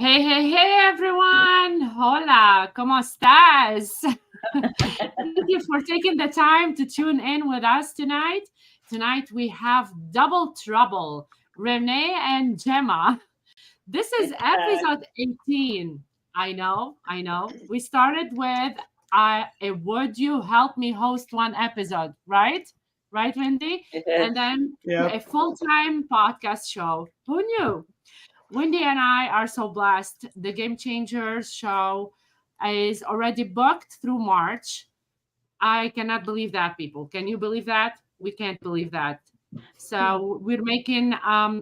Hey, everyone. Hola, ¿cómo estás? Thank you for taking the time to tune in with us tonight. Tonight we have Double Trouble, Renee and Gemma. This is episode 18. I know. We started with a Would You Help Me Host One episode, right? Right, Wendy? And then Yep. a full-time podcast show. Who knew? Wendy and I are so blessed. The Game Changers show is already booked through March. I cannot believe that, people. Can you believe that? We can't believe that. So we're making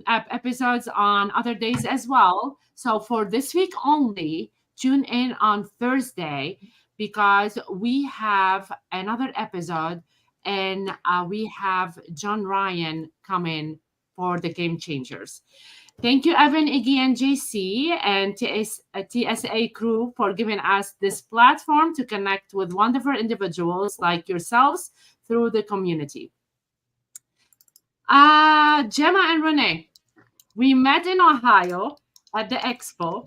episodes on other days as well. So for this week only, tune in on Thursday because we have another episode and we have John Ryan coming for the Game Changers. Thank you, Evan, Iggy, and JC and TSA crew for giving us this platform to connect with wonderful individuals like yourselves through the community. Gemma and Renee, we met in Ohio at the expo,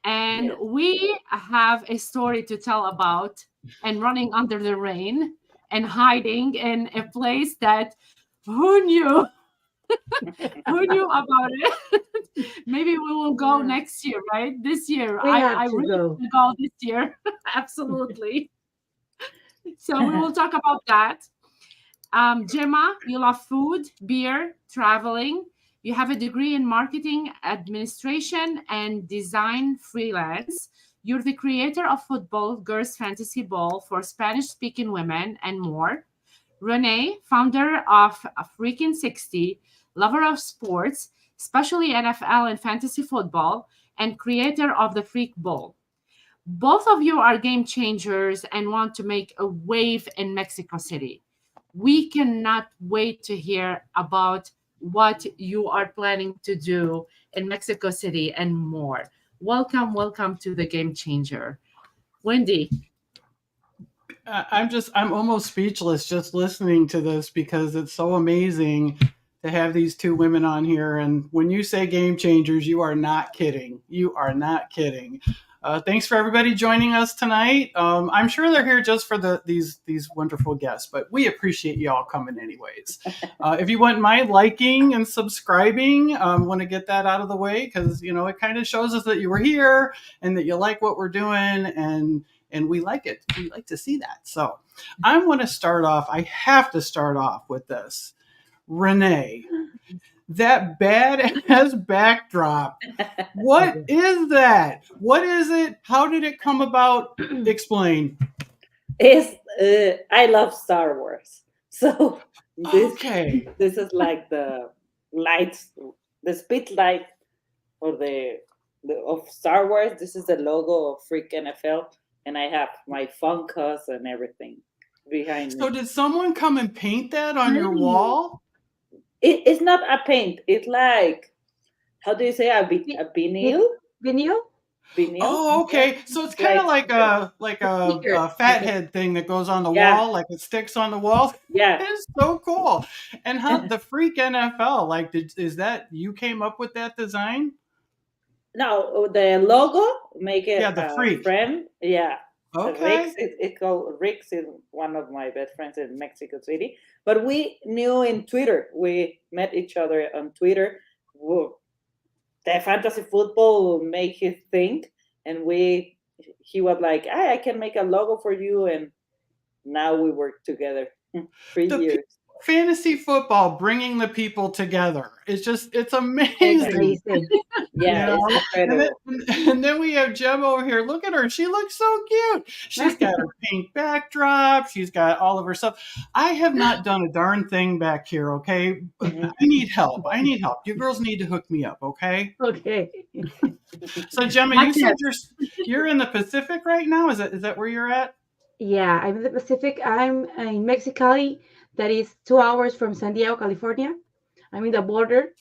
and we have a story to tell about and running under the rain and hiding in a place that who knew who knew about it. Maybe we will go next year, right? This year. I really want to go this year. Absolutely. So we will talk about that. Gemma, you love food, beer, traveling. You have a degree in marketing, administration, and design freelance. You're the creator of Football Girls Fantasy Bowl for Spanish speaking women and more. Renee, founder of Freakin' 60, lover of sports, especially NFL and fantasy football, and creator of the FreakBowl. Both of you are game changers and want to make a wave in Mexico City. We cannot wait to hear about what you are planning to do in Mexico City and more. Welcome to the Game Changer. Wendy. I'm almost speechless just listening to this because it's so amazing to have these two women on here. And when you say game changers, you are not kidding. You are not kidding. Thanks for everybody joining us tonight. I'm sure they're here just for these wonderful guests, but we appreciate you all coming anyways. If you wouldn't mind liking and subscribing, want to get that out of the way because it kind of shows us that you were here and that you like what we're doing and we like it. We like to see that. So I want to start off. I have to start off with this. Renee, that badass backdrop. What is that? What is it? How did it come about? Explain. I love Star Wars. So this is like the lights, the speed light or the of Star Wars. This is the logo of FreakNFL. And I have my Funkos and everything behind me. So did someone come and paint that on your wall? It's not a paint. It's like, how do you say a vinyl? Vinyl? Oh, okay. So it's kind of like a fathead thing that goes on the wall, like it sticks on the wall. Yeah, it's so cool. And how the FreakNFL? Like, is that you came up with that design? No, the logo make it the Freak friend. Yeah. Okay. It's called Rick's is one of my best friends in Mexico City. But we knew in Twitter. We met each other on Twitter. The fantasy football make his thing, and he was like, I can make a logo for you, and now we work together 3 years. Fantasy football bringing the people together. It's amazing. Yeah, it's incredible. And then we have Gemma over here. Look at her. She looks so cute. She's got her pink backdrop. She's got all of her stuff. I have not done a darn thing back here, okay? I need help. You girls need to hook me up, okay? Okay. So Gemma, you said you're in the Pacific right now? Is that where you're at? Yeah, I'm in the Pacific. I'm in Mexicali. That is 2 hours from San Diego, California. I'm in the border.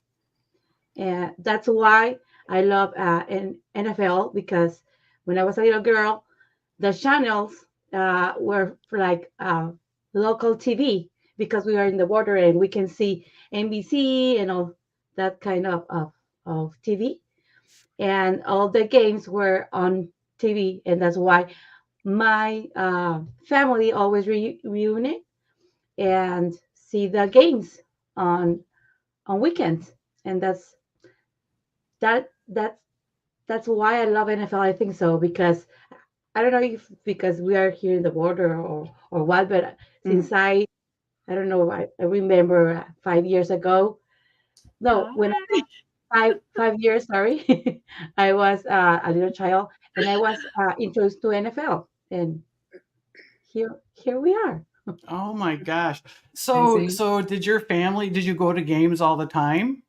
And that's why I love NFL, because when I was a little girl, the channels were for like local TV, because we are in the border and we can see NBC and all that kind of TV. and all the games were on TV, and that's why my family always reunite and see the games on weekends, and that that's that's why I love NFL. I think so because I don't know if because we are here in the border or what, but since I don't know, I remember 5 years ago. No, when Hi. 5 years, sorry, I was a little child and I was introduced to NFL, and here we are. Oh my gosh. So Amazing. so did you go to games all the time?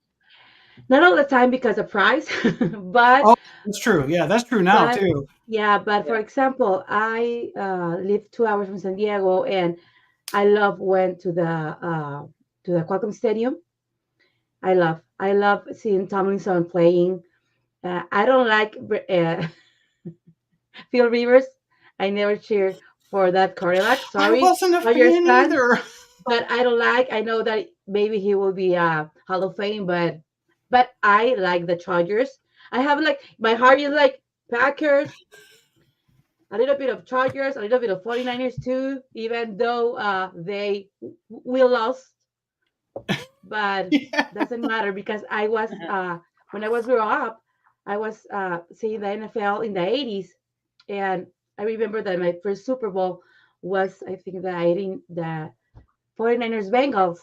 Not all the time because of price, but Oh, that's true. Yeah, that's true now but too. yeah, but for Yeah. example, I live 2 hours from San Diego, and I love went to the Qualcomm Stadium. I love seeing Tomlinson playing. I don't like Phil Rivers. I never cheer for that quarterback. I Sorry, wasn't a Dodgers fan fan, either. but I don't like. I know that maybe he will be Hall of Fame, but I like the Chargers. I have like my heart is like Packers, a little bit of Chargers, a little bit of 49ers too, even though we lost, but Yeah. doesn't matter because I was when I was growing up, I was seeing the NFL in the 80s, and I remember that my first Super Bowl was I think the 49ers Bengals,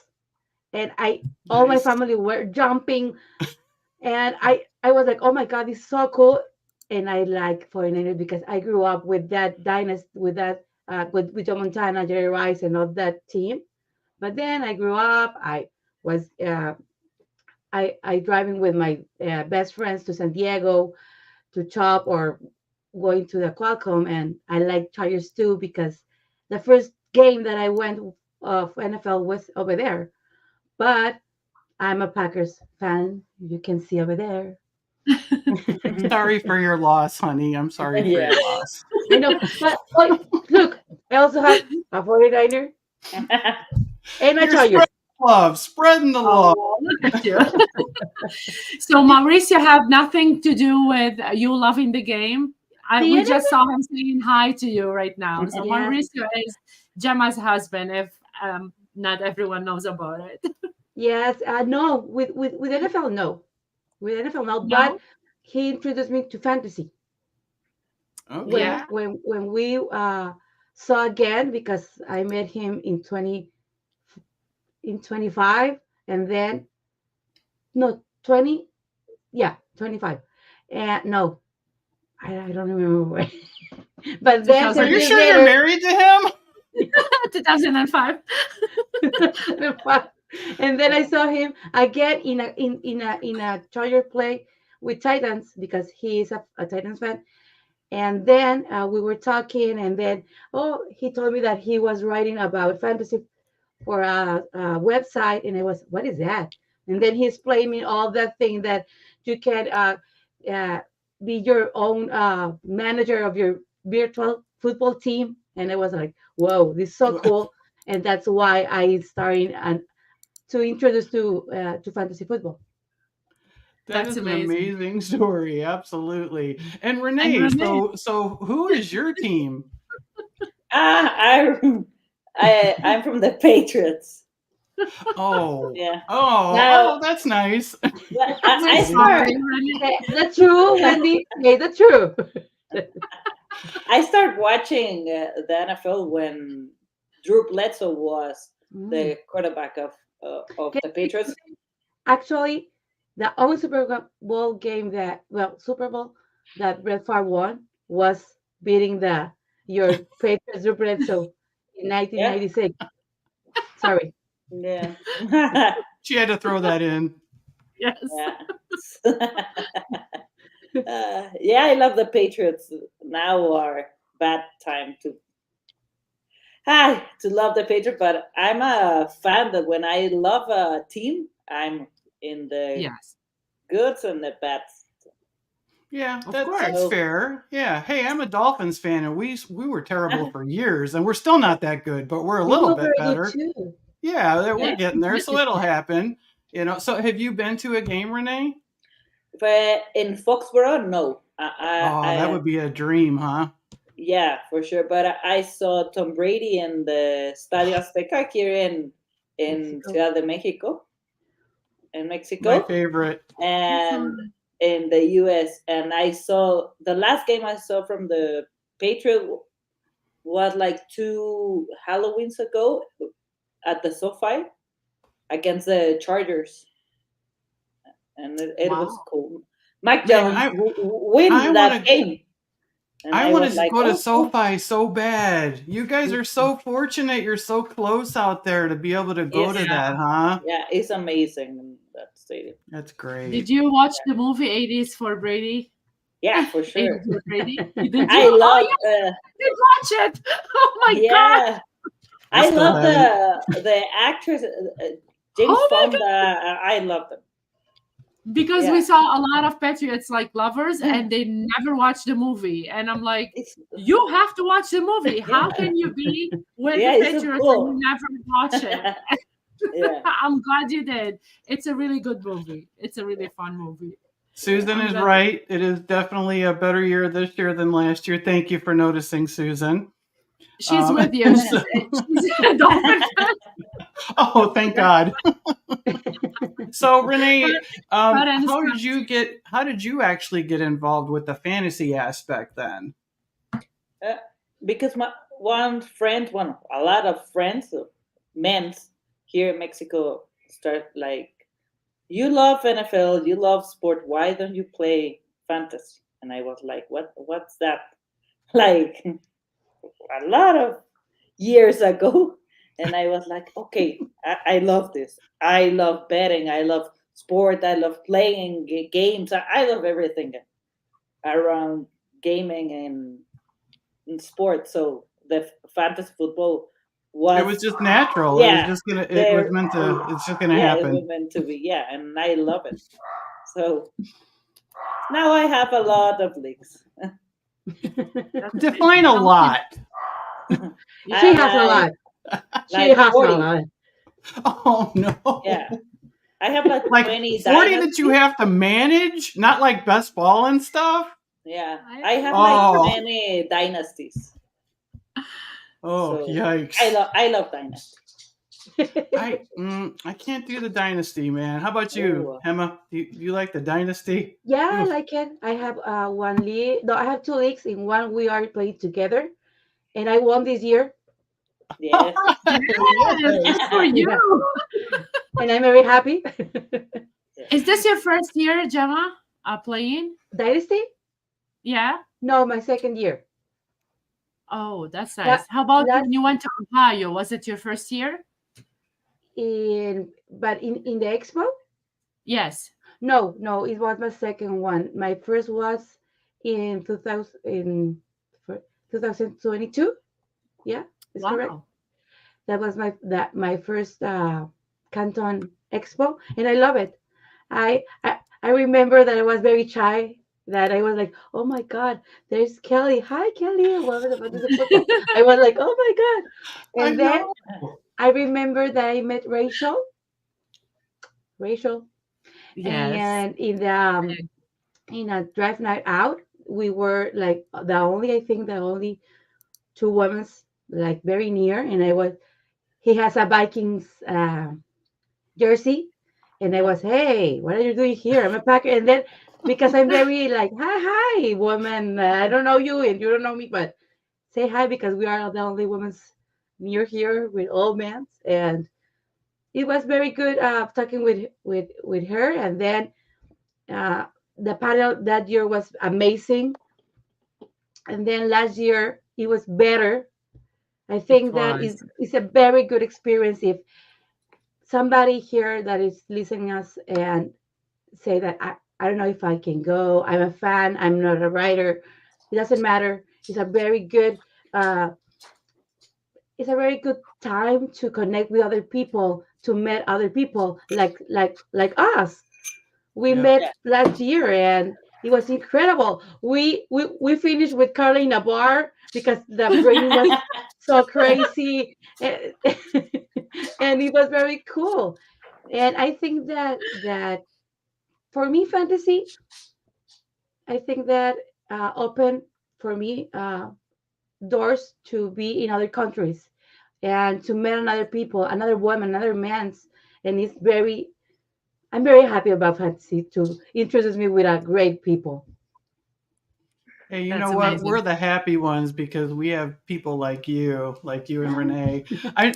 and I all my Nice. family were jumping, and I was like, oh my god, this is so cool, and I like 49ers because I grew up with that dynasty, with that with Joe Montana, Jerry Rice, and all that team. But then I grew up. I was I driving with my best friends to San Diego to shop or going to the Qualcomm, and I like Chargers too because the first game that I went of NFL was over there. But I'm a Packers fan. You can see over there. I'm sorry for your loss, honey. I'm sorry for Yeah. your loss. I know, but look, I also have a 49er and a You're Chargers. spreading the love. Oh, look at you. So Mauricio have nothing to do with you loving the game. The We just NFL, saw him saying hi to you right now. So yes, Mauricio is Gemma's husband, if not everyone knows about it. yes, no, with NFL, no, with NFL, no, but No? he introduced me to fantasy when Okay. Yeah. we saw again because I met him in 25, and then no 20, yeah, 25, and no, I don't remember when. But then Are 10 you 2000, years sure you're later, married to him? 2005. and then I saw him again in a Charger play with Titans because he is a Titans fan. And then we were talking, and then he told me that he was writing about fantasy for a website, and I was, what is that? And then he explained me all that thing that you can uh, be your own manager of your virtual football team, and I was like, whoa, this is so cool, and that's why I started to introduce to fantasy football. That That's is an amazing. amazing story. Absolutely. And And Renee, Renee, so who is your team? I'm from the Patriots. Oh, Yeah. oh, Now, oh, that's nice. well, we're I sorry, start Renee. That's true, Wendy. Yeah, that's true. I start watching the NFL when Drew Bledsoe was Mm. the quarterback of Can the you Patriots. Actually, the only Super Bowl game Super Bowl that Brett Favre won was beating your Patriots Drew Bledsoe in Yeah, 1996. Sorry. yeah, She had to throw that in. Yes. yeah. Yeah, I love the Patriots. Now are bad time to love the Patriots, but I'm a fan that when I love a team, I'm in the Yes. goods and the bads. Yeah, Of that's course. So fair. Yeah. Hey, I'm a Dolphins fan, and we were terrible for years, and we're still not that good, but we're a We little were bit very good better. too. Yeah, we're yeah, getting there, so it'll happen. So have you been to a game, Renee? But in Foxborough, no. Oh, that would be a dream, huh? Yeah, for sure. But I saw Tom Brady in the Estadio Azteca here in Mexico. Ciudad de Mexico, in My Mexico, favorite. and in the U.S. And I saw the last game I saw from the Patriot was like 2 Halloweens ago at the SoFi against the Chargers, and it was Wow. cool. Mike Really? Jones I I win want that to game, and I I want was to like, go to oh, cool. SoFi so bad. You guys are so fortunate. You're so close out there to be able to go to It's that, huh? yeah, it's amazing in that stadium. That's Did great. you watch the movie 80s for Brady? Yeah, for 80s sure. for Brady? Did you? I Oh, love, yeah, I did watch it. Oh my God. yeah, I I still love haven't. the actress James Oh my Fonda. I love them. because Yeah, we saw a lot of patriots like lovers and they never watched the movie and I'm like it's you have to watch the movie. How yeah, can you be with the yeah, it's so patriots and you cool. never watch it? Yeah, I'm glad you did. It's a really good movie. It's a really fun movie. yeah. Susan I'm is glad. right. It is definitely a better year this year than last year. Thank you for noticing, Susan. She's with you. So- She's a Dolphin fan. oh, thank God. So Renee, But I how understand. did you actually get involved with the fantasy aspect then? Uh, because my a lot of friends, men here in Mexico, start like, you love NFL, you love sport. Why don't you play fantasy? And I was like, What's that? Like a lot of years ago. And I was like, okay, I love this. I love betting. I love sport. I love playing games. I love everything around gaming and sport. So the fantasy football It was, was just natural. yeah, It was there. meant to, it's just gonna Yeah, it was happen. meant to be. Yeah, and I love it. So now I have a lot of leagues. That's Define a amazing. lot. She has a lot. She Like has 40. a lot. Oh no. Yeah, I have like Like 20 40 that you dynasties. have to manage, not like best ball and stuff. Yeah, I I have like Oh, 20 dynasties. oh, So yikes. I love dynasties. I can't do the dynasty, man. How about you, Oh, Emma? Do you like the dynasty? Yeah, I Oof. like it. I have one league. No, I have two leagues. In one, we are playing together, and I won this year. yes. Yes, good for you. Yeah, and I'm very happy. Is this your first year, Gemma, playing? Dynasty? Yeah. No, my second year. Oh, that's La- nice. How about last when you went to Ohio? Was it your first year? but in the expo? Yes. No, it was my second one. My first was in 2000 in 2022. Yeah, it's correct. Wow. That was my first Canton Expo, and I love it. I remember that I was very shy. That I was like, oh my God, there's Kelly. Hi, Kelly. Welcome to the football. I was like, oh my God. I And then know. I remember that I met Rachel, Yes. and in a drive night out, we were like I think the only two women like very near, and he has a Vikings jersey, and I was, hey, what are you doing here? I'm a Packer, and then because I'm very like, hi, woman, I don't know you and you don't know me, but say hi because we are the only women near here with all men, and it was very good talking with her, and then uh, the panel that year was amazing, and then last year it was better. I It think that was. is a very good experience if somebody here that is listening us and say that I don't know if I can go. I'm a fan. I'm not a writer. It doesn't matter. Uh, it's a very good time to connect with other people, to meet other people like us. We Yeah. met last year and it was incredible. We finished with Carla in a bar because the rain was so crazy, and, and it was very cool. And I think that For me, fantasy, I think that open for me doors to be in other countries and to meet another people, another woman, another man's, and I'm very happy about fantasy to introduce me with a great people. Hey, you That's know what? We're amazing. the happy ones because we have people like you and Renee.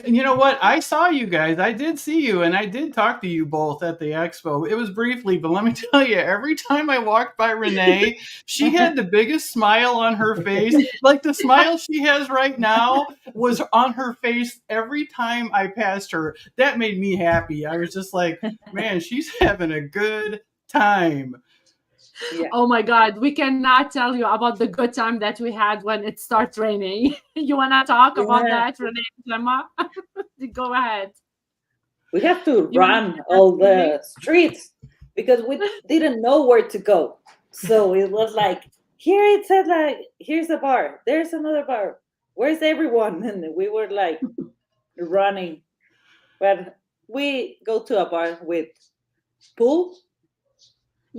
You know what? I saw you guys. I did see you, and I did talk to you both at the expo. It was briefly, but let me tell you, every time I walked by Renee, she had the biggest smile on her face. Like the smile she has right now was on her face every time I passed her. That made me happy. I was just like, man, she's having a good time. Yeah. Oh my God, we cannot tell you about the good time that we had when it starts raining. You want to talk about Yeah. that, Renee Gemma? Go ahead. We have to You want to run share that all story? the streets because we didn't know where to go. So it was like, here it said like, here's a bar, there's another bar. Where's everyone? And we were like running. But we go to a bar with pool.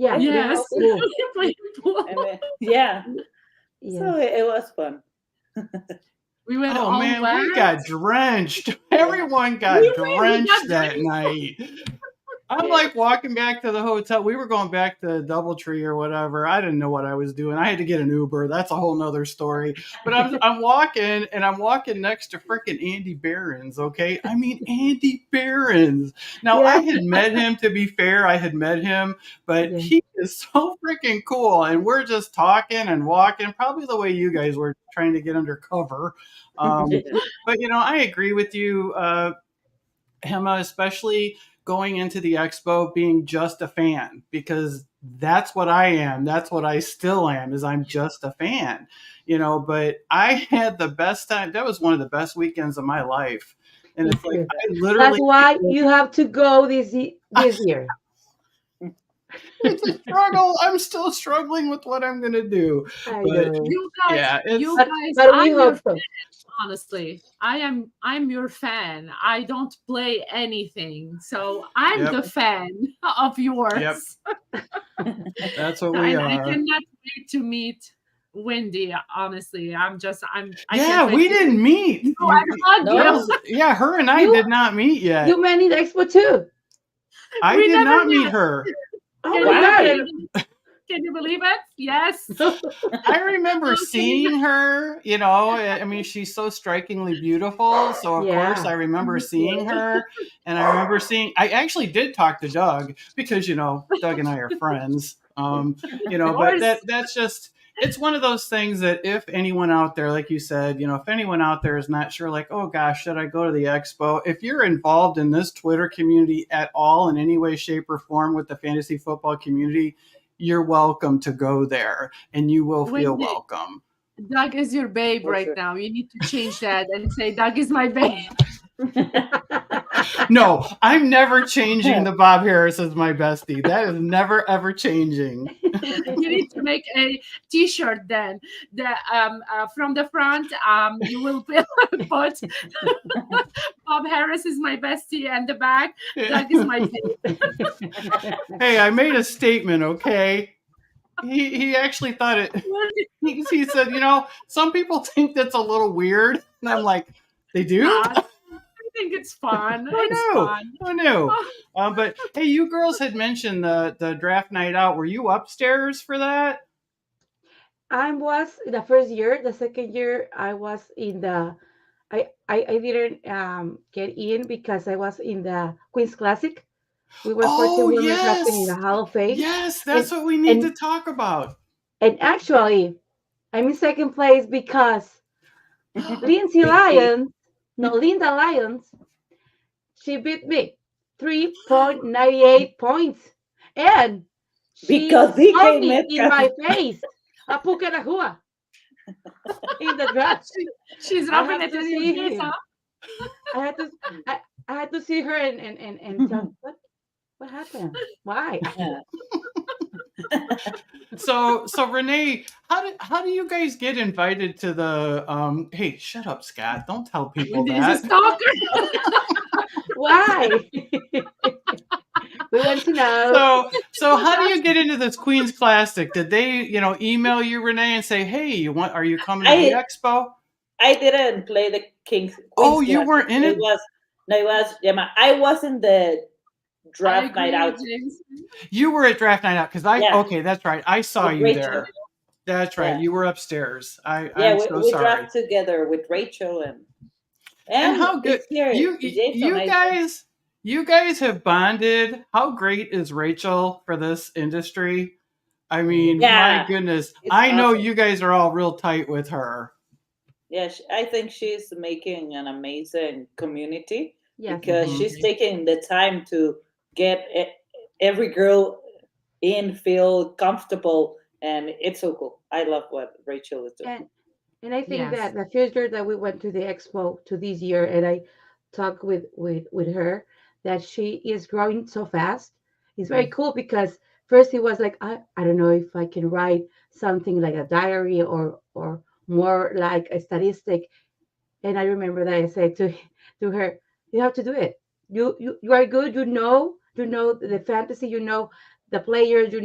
I Yeah, think they it's Yes, have pool. pool. we played pool. And yeah. So Yes. it was fun. We were Oh all man, wet. we got drenched. Yeah. Everyone got We got drenched that drenched. night. I'm like walking back to the hotel. We were going back to Doubletree or whatever. I didn't know what I was doing. I had to get an Uber. That's a whole nother story. But I'm walking and I'm walking next to freaking Andy Behrens. Okay, I mean Andy Behrens. Now I Yeah. had met him. To be fair, I had met him, but Yeah. he is so freaking cool. And we're just talking and walking, probably the way you guys were trying to get undercover. But I agree with you, Emma, especially going into the expo being just a fan, because that's what I am. That's what I still am, is I'm just a fan. But I had the best time. That was one of the best weekends of my life. And Me it's like too. I That's literally why you have to go this year. it's a struggle. I'm still struggling with what I'm gonna do. I But know. You guys, yeah, it's you But guys, but we I'm your hope so. honestly. I'm your fan. I don't play anything. So I'm yep, the fan of yep. yours. That's what we And I are. cannot wait to meet Wendy. Honestly, I can't Yeah, wait we to didn't meet. no, I hug No. you. Yeah, her and I You did not meet yet. you met in the expo too. I We did never not meet met. her. Oh Can my you Wow. god. can you believe it? Yes. I remember Okay. seeing her, I mean, she's so strikingly beautiful. So, of course, Yeah. I remember Me seeing too. her. And I remember I actually did talk to Doug because, Doug and I are friends. Of But course. that's just, it's one of those things that if anyone out there, like you said, if anyone out there is not sure, like, oh gosh, should I go to the expo? If you're involved in this Twitter community at all in any way, shape, or form with the fantasy football community, you're welcome to go there and you will feel Wendy, welcome. Doug is your babe For right sure. now. You need to change that and say Doug is my babe. No, I'm never changing the Bob Harris as my bestie. That is never, ever changing. You need to make a T-shirt then. The from the front, you will put Bob Harris is my bestie, and the back, Doug is my babe. Hey, I made a statement, okay? He actually thought it. He said, some people think that's a little weird, and I'm like, they do? I think it's fun. It's fun. Who knew? But hey, you girls had mentioned the draft night out. Were you upstairs for that? I was the first year. The second year, I was in the. I didn't get in because I was in the Queen's Classic. We were 14 Oh women drafted in the yes, Hall of Fame, yes. That's and what we need to and talk about. and actually, I'm in second place because Lindsay Lyons, no Linda Lyons, she beat me 3.98 points, and she Because told DK me in Metcalf. my face, "Apuka na hua," in the draft. She's I rubbing have it to in see your face, him. huh? I had to I had to see her and tell what happened? Why? Yeah. So Renee, how do you guys get invited to the hey, shut up, Scott. Don't tell people Wendy is a that. stalker. Why? We want to know. So how do you get into this Queen's Classic? Did they, email you, Renee, and say, "Hey, are you coming to the expo?" I didn't play the Queen's Oh, you Classic. weren't in it? It was Gemma. I was in the draft night out. You were at draft night out because okay, that's right. I saw With you Rachel. there. That's right. Yeah. You were upstairs. I'm so we sorry. draft together with Rachel and how good here, you guys have bonded. How great is Rachel for this industry? I mean, my goodness. I know awesome. you guys are all real tight with her. Yeah, I think she's making an amazing community Yes. because she's taking the time to get every girl feel comfortable, and it's so cool. I love what Rachel is doing. And I think that the first year that we went to the expo to this year, and I talked with her, that she is growing so fast. It's very cool because first it was like I don't know if I can write something like a diary or more like a statistic. And I remember that I said to her, "You have to do it. You are good. You know the fantasy. You know the players. You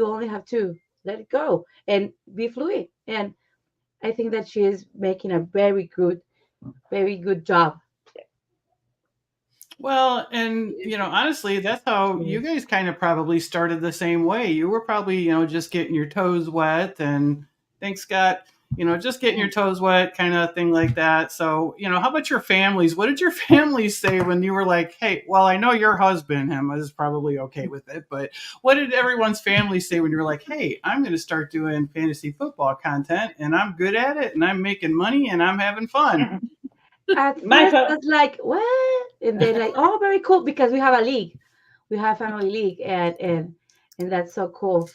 only have to let it go and be fluid." And I think that she is making a very good job. Well, and honestly, that's how you guys kind of probably started the same way. You were probably, just getting your toes wet, and thanks, Scott, just getting your toes wet, kind of thing like that. So, how about your families? What did your families say when you were like, "Hey, well, I know your husband, him, is probably okay with it," but what did everyone's family say when you were like, "Hey, I'm going to start doing fantasy football content, and I'm good at it, and I'm making money, and I'm having fun"? At first, I was like, "What?" And then like, "Oh, very cool," because we have a league, we have family league, and that's so cool.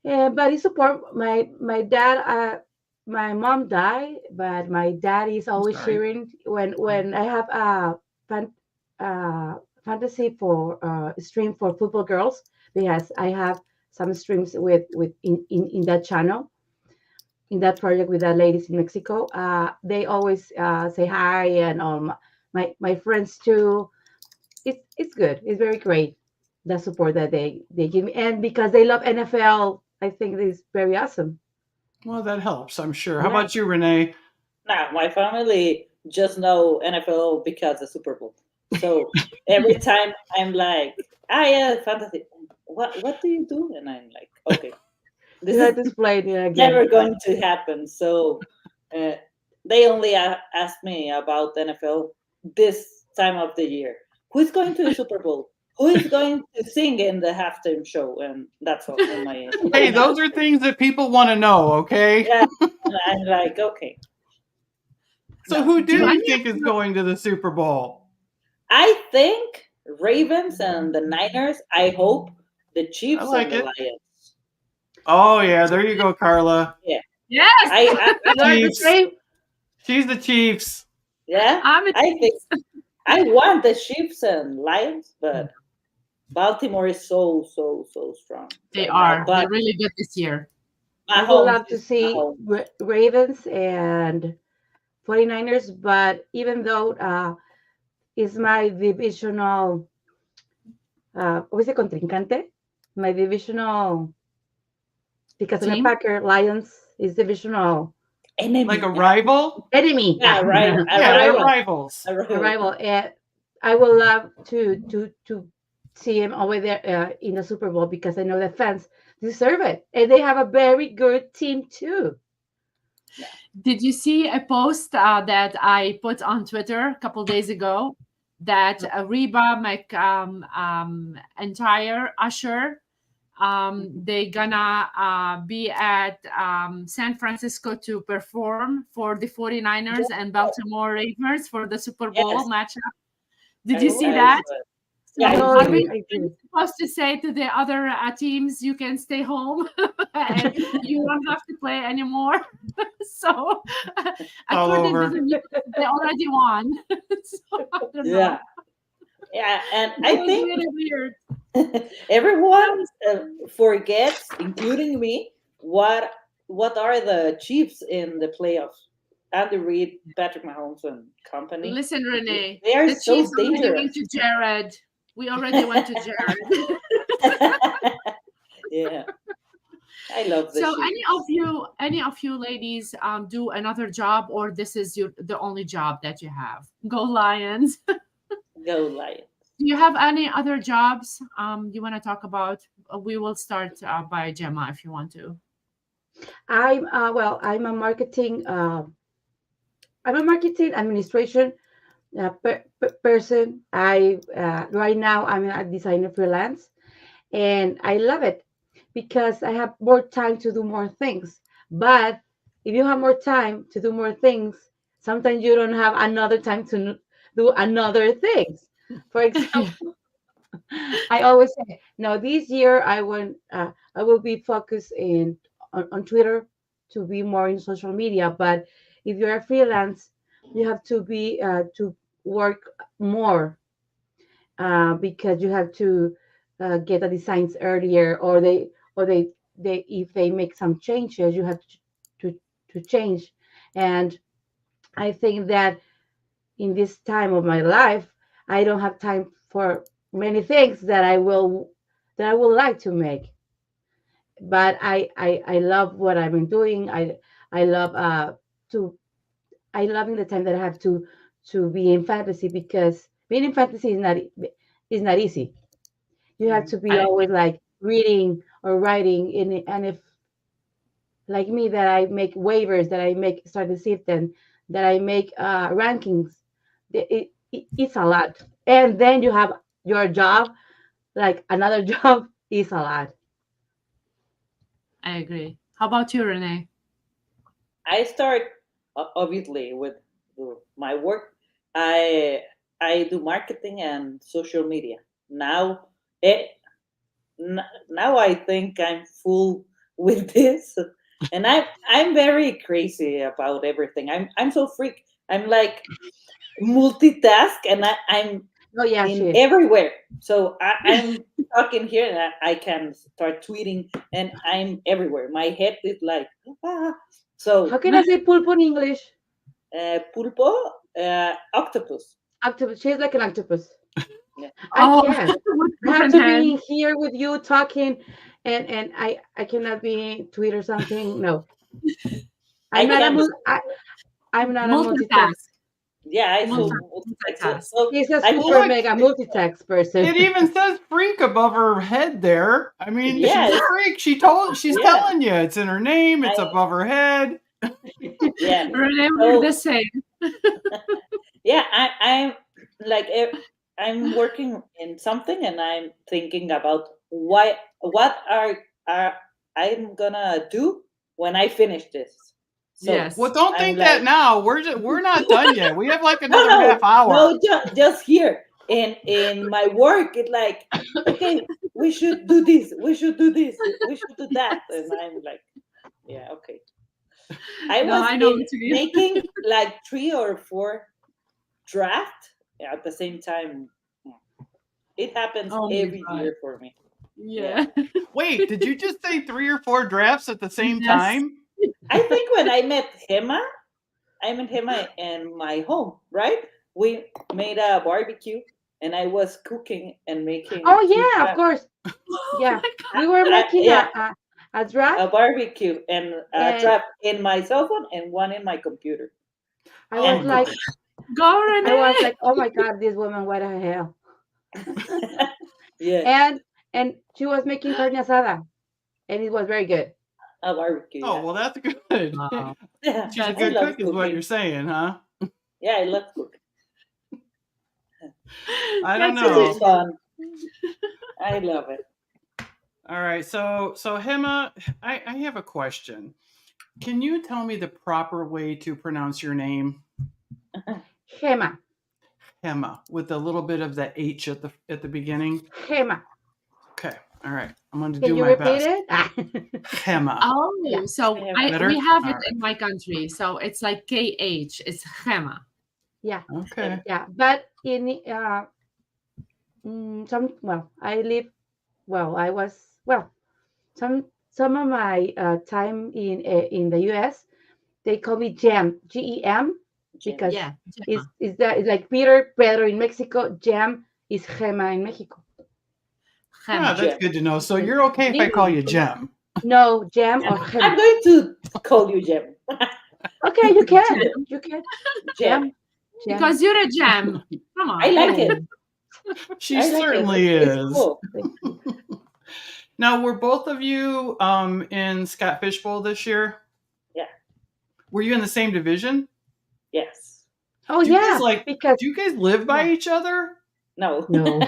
But it's support my dad. My mom died, but my dad is always cheering when I have a fantasy for stream for football girls, because I have some streams with in that channel, in that project with the ladies in Mexico. They always say hi, and all my friends too. It's good. It's very great, the support that they give me, and because they love NFL, I think it's very awesome. Well, that helps, I'm sure. How about you, Renee? Nah, my family just know NFL because the Super Bowl. So every time I'm like, yeah, fantasy. What do you do? And I'm like, okay, this is displayed again. Never going to happen. So they only ask me about NFL this time of the year. Who's going to the Super Bowl? Who is going to sing in the halftime show? And that's all. Hey, those are things that people want to know, okay? Yeah, I'm like, okay. So who do you think is going to the Super Bowl? I think Ravens and the Niners. I hope the Chiefs and the Lions. Oh yeah, there you go, Carla. Yeah. Yes. I Chiefs. She's the Chiefs. Yeah. I think I want the Chiefs and Lions, but Baltimore is so strong. They are. They're really good this year. I would love to see Ravens and 49ers, but even though it's my divisional, ¿cómo dice contrincante? My divisional, because I'm a Packer, Lions is divisional. Enemy. Like a rival? Enemy. Yeah, right. They're rivals. A rival. I would love to see him over there in the Super Bowl, because I know the fans deserve it, and they have a very good team too. Did you see a post that I put on Twitter a couple days ago that Reba, my entire usher, they gonna be at San Francisco to perform for the 49ers and Baltimore Ravens for the Super Bowl matchup? Did you see that? Yeah, are we supposed to say to the other teams, you can stay home and you don't have to play anymore? So according to the news, they already won. So I don't know. Yeah, and I think really weird. Everyone forgets, including me, what are the Chiefs in the playoffs? Andy Reid, Patrick Mahomes, and company. Listen, Renee, they are the so Chiefs are dangerous. giving to Jared. We already went to Jared. Yeah, I love the So shoes. any of you ladies do another job, or this is the only job that you have? Go Lions. Go Lions. Do you have any other jobs you want to talk about? We will start by Gemma if you want to. Well, I'm a marketing administration person. I Right now I'm a designer freelance, and I love it because I have more time to do more things. But if you have more time to do more things, sometimes you don't have another time to do another things. For Yeah. example, I always say, no, this year I will be focused on Twitter to be more in social media. But if you're a freelance, you have to be to work more because you have to get the designs earlier, or they if they make some changes, you have to to change. And I think that in this time of my life, I don't have time for many things that I would like to make. But I love what I've been doing. I love to I love in the time that I have to be in fantasy, because being in fantasy is not easy. You have Mhm. to be I always like reading or writing in it. And if like me, that I make waivers, that I make start the shift, and that I make rankings, it's a lot. And then you have your job, like another job is a lot. I agree. How about you, Renee? I start obviously with my work. I I do marketing and social media. Now it now I think I'm full with this, and I'm very crazy about everything. I'm so freak. I'm like multitask, and I'm Oh yeah, in she is. everywhere. So I'm talking here, and I can start tweeting, and I'm everywhere. My head is like, ah. How So can I say pulpo in English? pulpo, octopus. Octopus. She's like an octopus. Yeah. I Oh, can't. with I have different to heads. be here with you talking, and I cannot be tweet or something. No, I I'm not a can. I'm not a multitask. Multitask. Yeah, I Multi so multitask. so She's a I Well, super just look, mega multitask person. it even says freak above her head there. I mean, she's a yeah, freak. She's yeah. telling you it's in her name, it's I above her head. yeah. Renee, we're the So same. yeah, I'm like I'm working in something, and I'm thinking about what are I'm gonna do when I finish this. So Well, Yes. don't I'm think that like, now. We're not done yet. We have like no, another half no, hour. no, just here in my work. It's like, okay, we should do this, we should do this, we should do that, and I'm like, yeah, okay. I No, was I know in what you mean. making like 3 or 4 draft at the same time. It happens Oh my every God. year for me. Yeah. Yeah. Wait, did you just say 3 or 4 drafts at the same Yes. time? I think when I met Gemma in my home, right? We made a barbecue, and I was cooking and making Oh two yeah, of drafts. course. Oh Yeah, my we were making Yeah, a a draft, barbecue and a and draft in my cell phone and one in my computer I Oh was and like, my. cooking. God. Go, I was Renee. like, oh my god, this woman, what the hell? Yeah, And she was making carne asada, and it was very good. a barbecue. Oh Yeah, well, that's good. Wow. yeah. She's a That's I good love cook, is what you're cooking. saying, huh? Yeah, I love cooking. I don't that's This is know. amazing. fun. I love it. All right, so Hema, I have a question. Can you tell me the proper way to pronounce your name? Gema, Hema, with a little bit of the H at the beginning. Gema. Okay, all right. I'm going to Can do you my repeat best. it? Hema. Yeah, Oh, so Gemma. we Better? have All it right. in my country. So it's like KH. It's Gemma. yeah, Gemma. Okay. yeah. But in I live I was some of my time in the US, they call me Gem, Gemma. because Yeah, it's Gemma. that it's like Peter Pedro in Mexico, Gem is Gemma in Mexico. Ah, Gem. that's good to know. So you're okay if I call you Gem. No, Gem or I'm Gemma. going to call you Gem. Okay, you can. Gem. You can. Gem. Gem. Gem. Because you're a gem. Come on. I like it. She I like certainly it. is. It's cool. Now, were both of you in Scott Fishbowl this year? Yeah. Were you in the same division? Yes. Oh Do you yeah, guys because do you guys live by each other? No. no,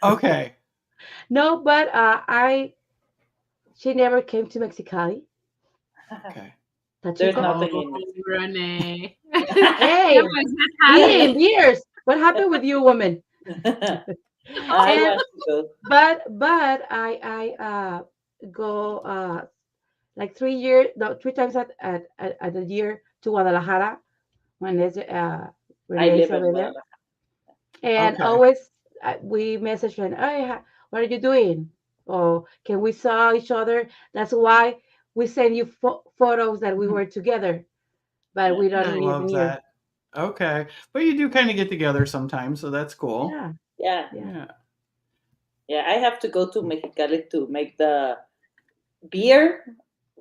Okay. no, but she never came to Mexicali. Okay. There's Tachiko. nothing Oh, in it. Renee. Hey, Gemma is not happy. years. What happened with you, woman? I And- want to go. But I go like 3 times at the year to Guadalajara when there's I Renee's live in over there. Guadalajara. And Okay. always we message and hey, what are you doing? Or can we saw each other? That's why we send you photos that we were together, but we I don't live love near. that. Okay. But you do kind of get together sometimes, so that's cool. Yeah, Yeah. Yeah. Yeah. I have to go to Mexicali to make the beer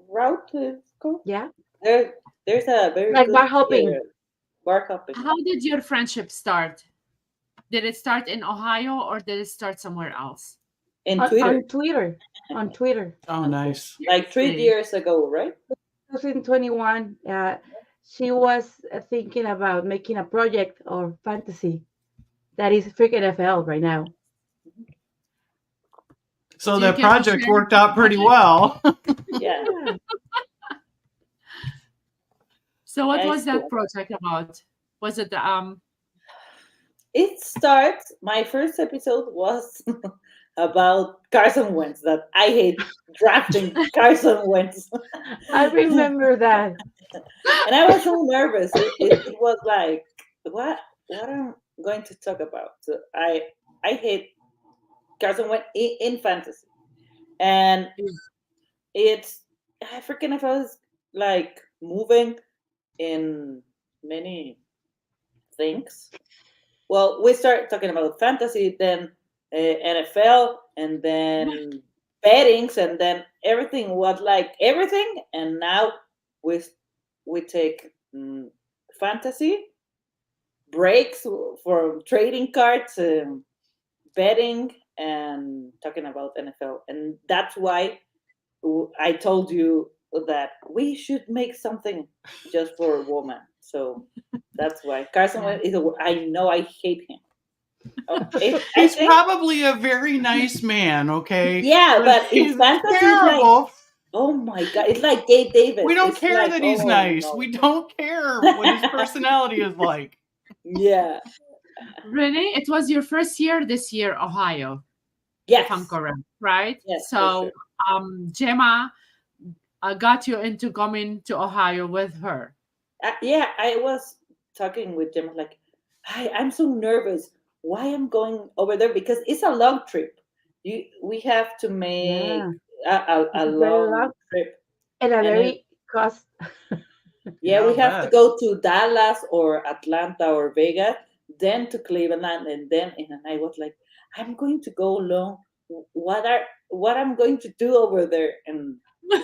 route. It's called. yeah. There's a very Like good bar hopping. beer- bar hopping. How did your friendship start? Did it start in Ohio or did it start somewhere else? In Twitter, On Twitter. On Twitter. Oh, nice. like 3 Seriously? years ago, right? 2021, she was thinking about making a project or fantasy that is FreakNFL right now. So Do you the care to project share? worked out pretty well. Yeah. Yeah. So what Yeah, was it's that cool. project about? Was it It starts. My first episode was about Carson Wentz. That I hate drafting Carson Wentz, I remember that. and I was so nervous. It was like, what I'm going to talk about. So I hate Carson Wentz in fantasy, and it's I freaking if I was like moving in many things. Well, we start talking about fantasy, then NFL, and then bettings, and then everything was like everything. And now we take fantasy breaks for trading cards, betting, and talking about NFL. And that's why I told you that we should make something just for a woman. So that's why Carson Wentz is. I know I hate him. Oh, I He's think, probably a very nice man, okay? yeah, but in he's fantasy, it's like, terrible. oh my god, it's like Gabe Davis. We don't It's care like, that he's oh, nice. no. We don't care what his personality is like. Yeah. Renee? It was your first year this year, Ohio, Yes. if I'm correct, right? Yes, for So sure. Gemma got you into coming to Ohio with her. Yeah, I was talking with Jim like, I'm so nervous. Why I'm going over there because it's a long trip. We have to make Yeah. a It's very long long. trip. And a And very cost. Yeah, I'll we have to bet. go to Dallas or Atlanta or Vegas, then to Cleveland, and then and I was like, I'm going to go alone. What I'm going to do over there? And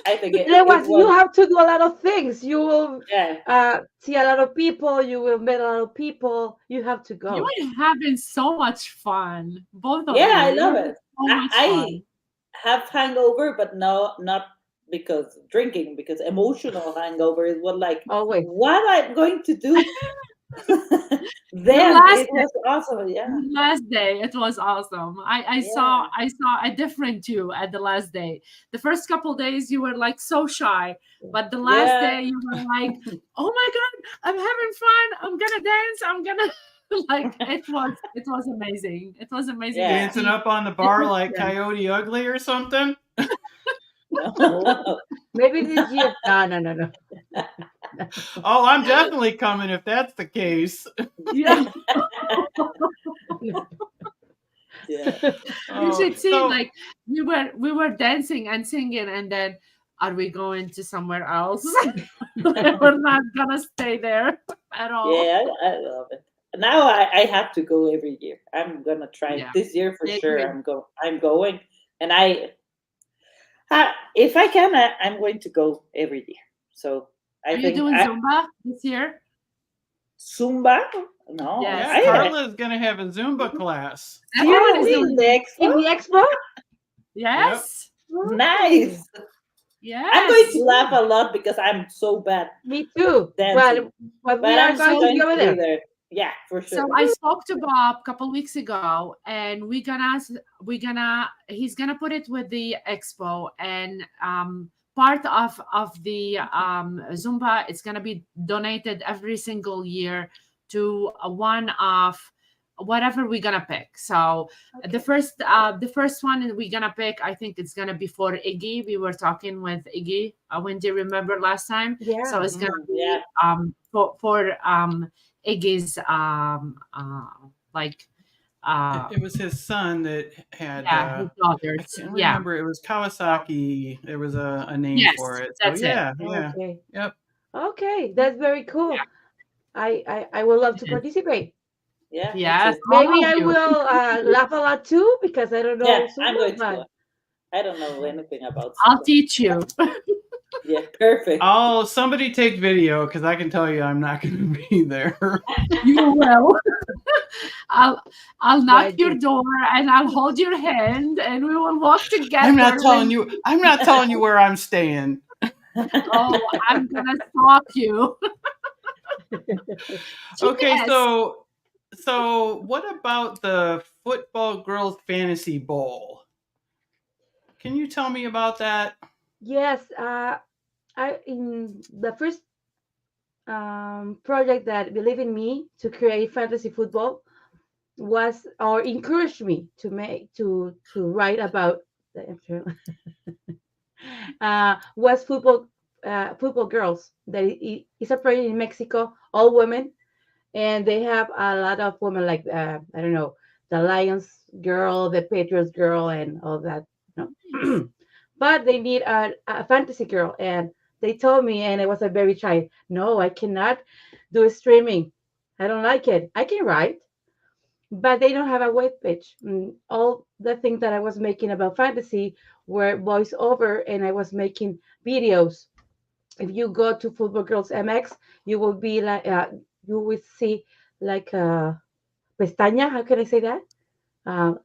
I think it You was have to do a lot of things. You will yeah. see a lot of people. You will meet a lot of people. You have to You go. were having so much fun, both of Yeah, I you. love You were it. so much I fun. have hangover, but no, not because drinking, because emotional hangover is what like Always. what I'm going to do. Then last it was awesome. Yeah. Last day it was awesome. I saw a different you at the last day. The first couple days you were like so shy, but the last Yeah. day you were like, oh my god, I'm having fun, I'm gonna dance, I'm gonna like it was amazing. It was amazing. Yeah. Dancing up on the bar like Coyote Ugly or something. No. Maybe this year. No. Oh, I'm definitely coming if that's the case. Yeah. Yeah. You Oh, should see so- like we were dancing and singing, and then are we going to somewhere else? We're not gonna stay there at all. Yeah, I love it. now I have to go every year. I'm gonna try Yeah, this year for I sure. agree. I'm going, and if I can, I'm going to go every year. So I Are you think doing Zumba this year? Zumba. No, Yeah, Yes. Carla is going to have a Zumba class. Everyone is oh, Seriously? in doing. the In expo. the expo? Yep. Yes. Oh, Nice. I'm going Yes. to laugh a lot because I'm so bad me too. dancing, But we but are I'm going to So be going over to be there. there. Yeah, for so sure. I spoke to Bob a couple weeks ago, and he's gonna put it with the expo, and part of the Zumba is gonna be donated every single year to one of whatever we're gonna pick. So Okay. the first one we're gonna pick, I think it's gonna be for Iggy. We were talking with Iggy, Wendy, remember last time? So Yeah. it's gonna Yeah. be for Iggy's like It was his son that had, yeah, his I daughters. can't Yeah. remember. It was Kawasaki. There was a name Yes, for it. So that's it. yeah, yeah. Okay. Yep. Okay. That's very cool. Yeah, I would love to it is. participate. Yeah, me Yes, too. all Maybe of I you. will laugh a lot too because I don't Yeah, know I'm Zumba, going to but go. I don't know anything about I'll Zumba. teach you. Yeah, perfect. Oh, somebody take video because I can tell you I'm not going to be there. You will. I'll I'll knock your Wendy. door and I'll hold your hand and we will walk I'm not together telling when you. I'm not telling you where I'm staying. oh I'm gonna stalk you. Okay, GPS. so what about the football girls fantasy bowl? Can you tell me about that? Yes, I in the first project that believed in me to create fantasy football was or encouraged me to make to write about the was football girls that is a project in Mexico, all women, and they have a lot of women like I don't know, the Lions girl, the Patriots girl, and all that. But they need a fantasy girl, and they told me, and I was a very shy. No, I cannot do streaming. I don't like it. I can write, but they don't have a web page. All the things that I was making about fantasy were voiceover, and I was making videos. If you go to Football Girls MX, you will be like you will see like a pestaña. How can I say that?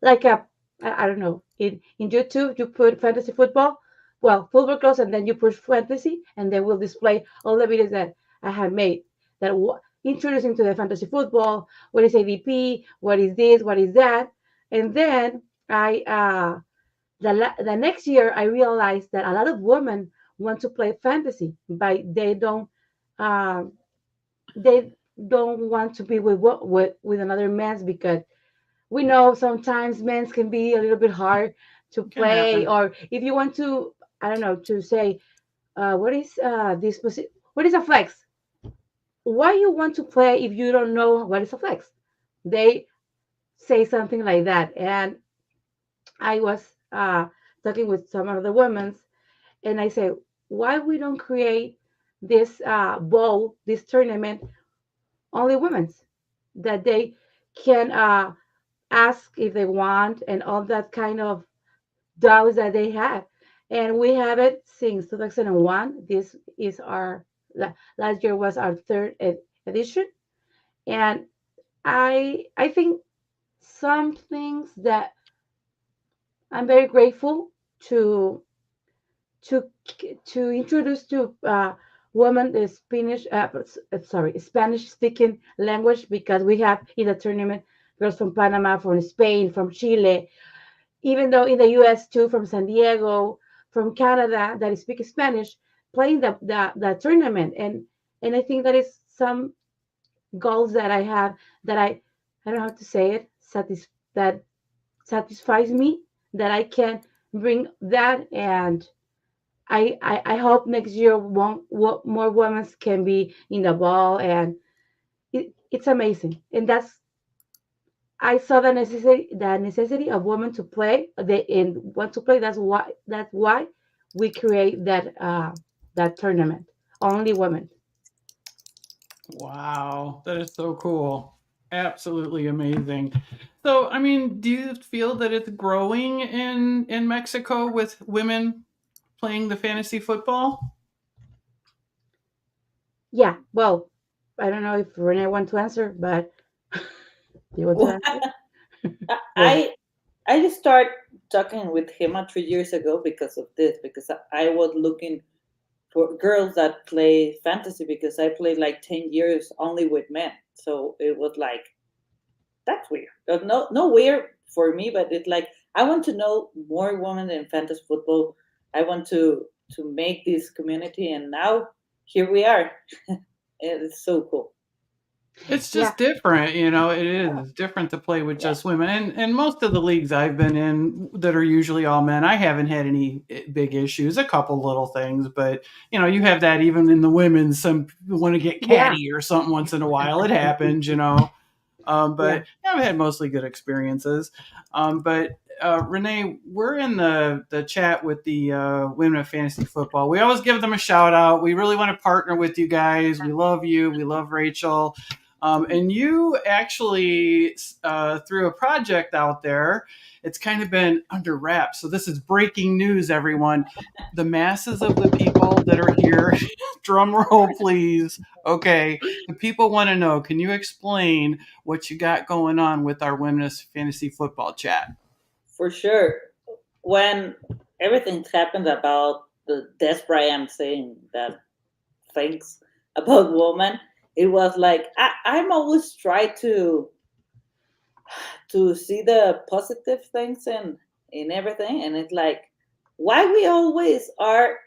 Like a I don't know. In YouTube, you put fantasy football, well, football girls, and then you push fantasy, and then we'll display all the videos that I have made that introducing to the fantasy football. What is ADP? What is this? What is that? And then the next year I realized that a lot of women want to play fantasy, but um, they don't want to be with another man's because we know sometimes men's can be a little bit hard to It can play, happen. or if you want to I don't know to say what is what is a flex, why you want to play if you don't know what is a flex. They say something like that, and I was talking with some of the women, and I say, why we don't create this bowl, this tournament, only women's, that they can ask if they want and all that kind of doubts that they have. And we have it since 2001. This is our last year was our third edition, and I think some things that I'm very grateful to to to introduce to women the Spanish speaking language, because we have in the tournament girls from Panama, from Spain, from Chile, even though in the US too, from San Diego, from Canada, that speak Spanish, playing the tournament. And I think that is some goals that I have that I don't know how to say it, that satisfies me, that I can bring that. And I hope next year more women can be in the ball, and it's amazing. And that's I saw the necessity of women to play. They and want to play. That's why we create that tournament. Only women. Wow, that is so cool. Absolutely amazing. So, I mean, do you feel that it's growing in Mexico with women playing the fantasy football? Yeah, well, I don't know if Renee want to answer, but do you want to answer? Go ahead. I I just started talking with Gemma 3 years ago because of this, because I was looking for girls that play fantasy because I played like 10 years only with men. So it was like that's weird. No weird for me, but it's like I want to know more women in fantasy football. I want to make this community, and now here we are. It's so cool. It's Yeah, just different, you know, it is different to play with Yeah. just women. And most of the leagues I've been in that are usually all men, I haven't had any big issues, a couple little things, but you know, you have that even in the women's, some people want to get yeah, catty or something once in a while. It happens, you know. yeah. But yeah, I've had mostly good experiences. But Renee, we're in the chat with the Women of Fantasy Football. We always give them a shout out. We really want to partner with you guys. We love you. We love Rachel. And you actually threw a project out there. It's kind of been under wraps. So this is breaking news, everyone. The masses of the people that are here, drum roll, please. Okay, the people want to know. Can you explain what you got going on with our women's fantasy football chat? For sure. When everything happened about the Des Bryant saying that things about women, it was like I'm always try to see the positive things in everything, and it's like why we always are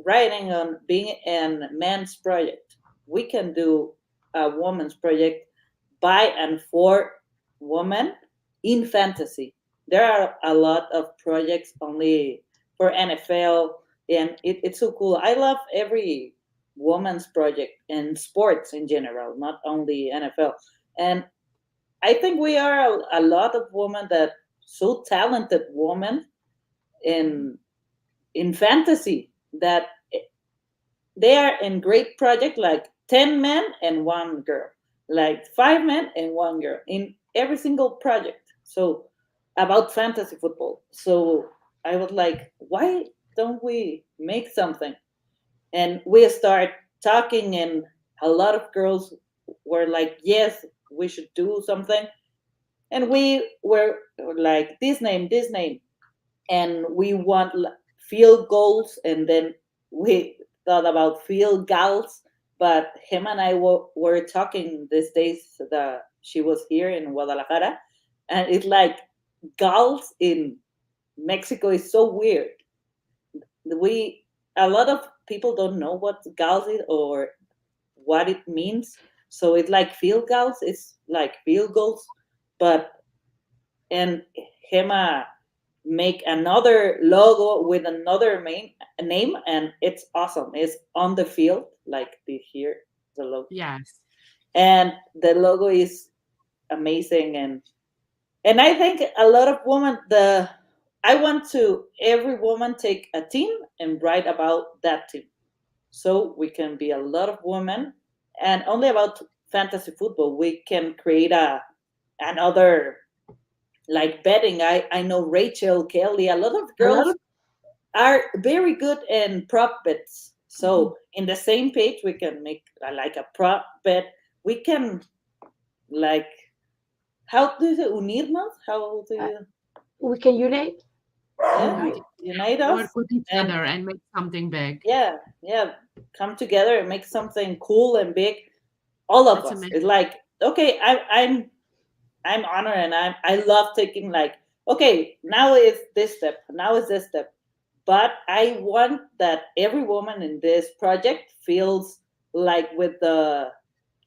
writing on being a man's project. We can do a woman's project by and for women in fantasy. There are a lot of projects only for NFL, and it's so cool. I love every woman's project in sports in general, not only NFL. And I think we are a lot of women that so talented women in fantasy that they are in great project like 10 men and one girl, like 5 men and one girl in every single project. So about fantasy football. So I was like, why don't we make something? And we start talking, and a lot of girls were like, yes, we should do something. And we were like, this name, and we want field goals, and then we thought about field goals, but him and I were talking these days that she was here in Guadalajara, and it's like goals in Mexico is so weird. We A lot of people don't know what goals is or what it means, so it's like field goals, it's like field goals, but and Hema make another logo with another main name, and it's awesome. It's on the field, like the here, the logo, Yes. and the logo is amazing. And I think a lot of women, the I want to every woman take a team and write about that team, so we can be a lot of women, and only about fantasy football we can create a another like betting. I know Rachel, Kelly, a lot of A lot girls of are very good in prop bets. So in the same page, we can make like a prop bet. We can like how do you say unirnos? How do uh, you we can unite. yeah Unite. Unite. unite Work us with each and other and make something big. yeah come together and make something cool and big. All of That's us. amazing. It's like okay, I'm honored, and I love taking like okay, now is this step, now is this step, but I want that every woman in this project feels like with the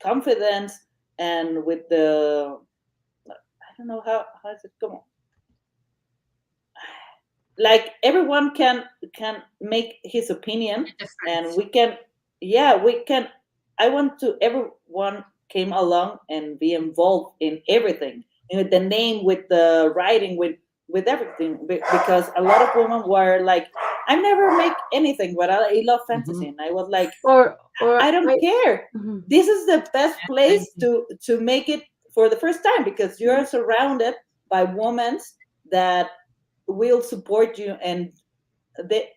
confidence and with the I don't know how is it come on, like everyone can make his opinion, A and difference. we can yeah we can. I want to everyone came along and be involved in everything, and with the name, with the writing, with everything, because a lot of women were like I never make anything, but I love Mm-hmm. fantasy, and I was like, or I don't care. Mhm. This is the best place Thank to make it for the first time, because you are surrounded by women that will support you, and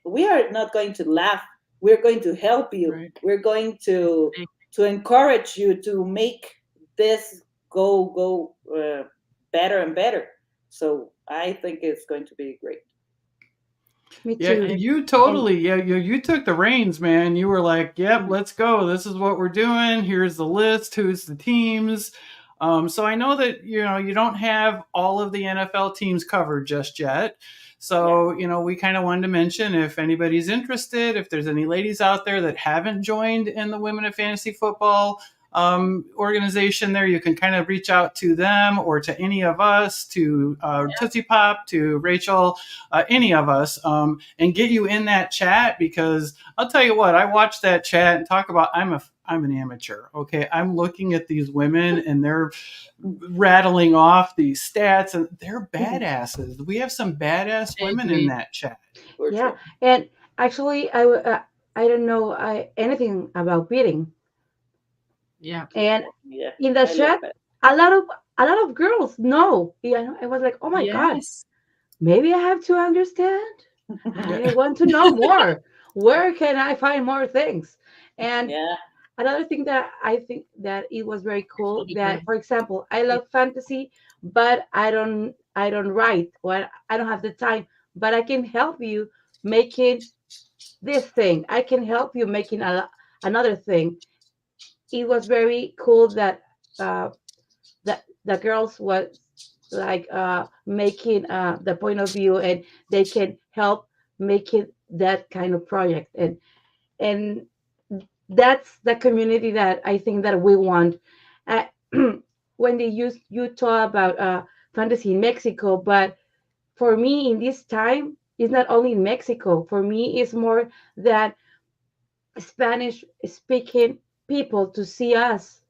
we are not going to laugh. We're going to help you. Right. We're going to encourage you to make this go better and better. So I think it's going to be great. Me Yeah, too. you And totally. Yeah, you took the reins, man. You were like, "Yep, mm, let's go. This is what we're doing. Here's the list. Who's the teams?" So I know that you don't have all of the NFL teams covered just yet. Yeah. So we kind of wanted to mention, if anybody's interested, if there's any ladies out there that haven't joined in the Women of Fantasy Football organization, there you can kind of reach out to them or to any of us, to Tootsie Pop, to Rachel, any of us, and get you in that chat, because I'll tell you what, I watched that chat and talk about I'm an amateur. Okay, I'm looking at these women and they're rattling off these stats and they're badasses. We have some badass I women in agree. that chat. For yeah, sure. and actually, I don't know anything about beating. Yeah. And Yeah. in the I love chat, that. a lot of a lot of girls know. Yeah, I was like, oh my god, Yes. maybe I have to understand. I Yeah. want to know more. Where can I find more things? And Yeah. another thing that I think that it was very cool, Absolutely that agree. for example, I love fantasy, but I don't write, or I don't have the time, but I can help you making this thing. I can help you making another thing. It was very cool that that the girls was like making the point of view, and they can help making that kind of project. And that's the community that I think that we want. uh, when they use you talk about fantasy in Mexico, but for me in this time it's not only in Mexico. For me it's more that Spanish speaking people to see us,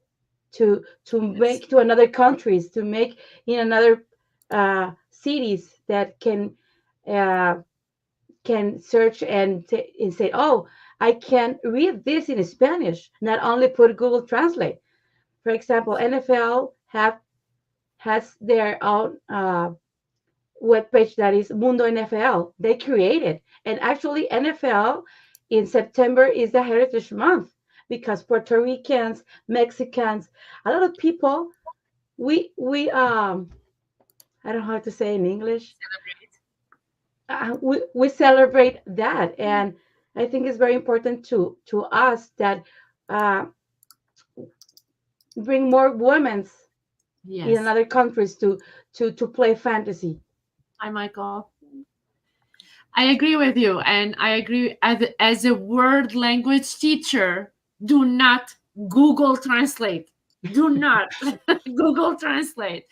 to Yes. make to another countries, to make in another cities that uh, can search and say, oh, I can read this in Spanish, not only put Google Translate. For example, NFL has their own webpage that is Mundo NFL. They created, and actually NFL in September is the Heritage Month, because Puerto Ricans, Mexicans, a lot of people, we I don't know how to say in English. We celebrate that, and I think it's very important to us that uh, bring more women in Yes. other countries to play fantasy. Hi, Michael. I agree with you, and I agree as a word language teacher. Do not Google Translate. Do not Google Translate.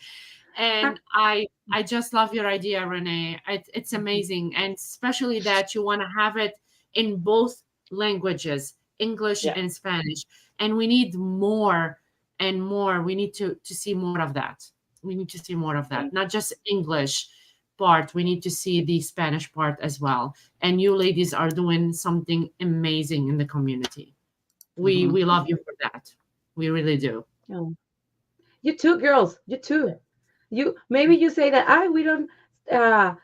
Uh, And I just love your idea, Renee. It's amazing, and especially that you want to have it in both languages, English Yeah. and Spanish. And we need more and more. We need to see more of that. We need to see more of that, Thank not just English part. We need to see the Spanish part as well. And you ladies are doing something amazing in the community. We Mhm. we love you for that. We really do. no. You too, girls. You too. You maybe you say that we don't uh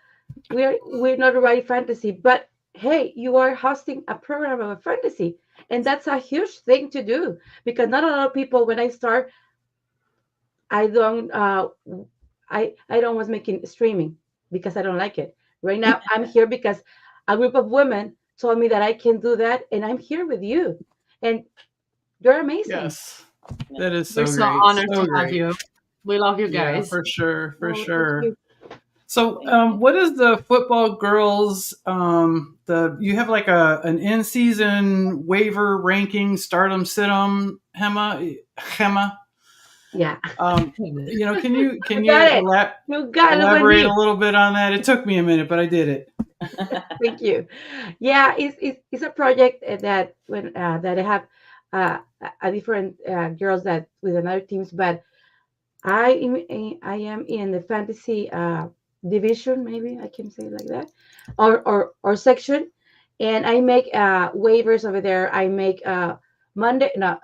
we're not writing fantasy, but hey, you are hosting a program of a fantasy, and that's a huge thing to do, because not a lot of people, when I start, I don't I don't was making streaming because I don't like it. Right now I'm here because a group of women told me that I can do that, and I'm here with you, and you're amazing. Yes, you. that is We're so so great. honored So to have great. you. We love you Yeah, guys. for sure, for Oh, thank sure. you. So, Thank you. what is the football girls? The you have like an in season waiver ranking, stardom, situm, Gemma. Yeah, Can you you got it. You got it, elaborate a Wendy. little bit on that? It took me a minute, but I did it. Thank you. Yeah, it's a project that that I have a different girls that with another teams, but I am in the fantasy division, maybe I can say it like that, or section, and I make waivers over there. I make Monday, no,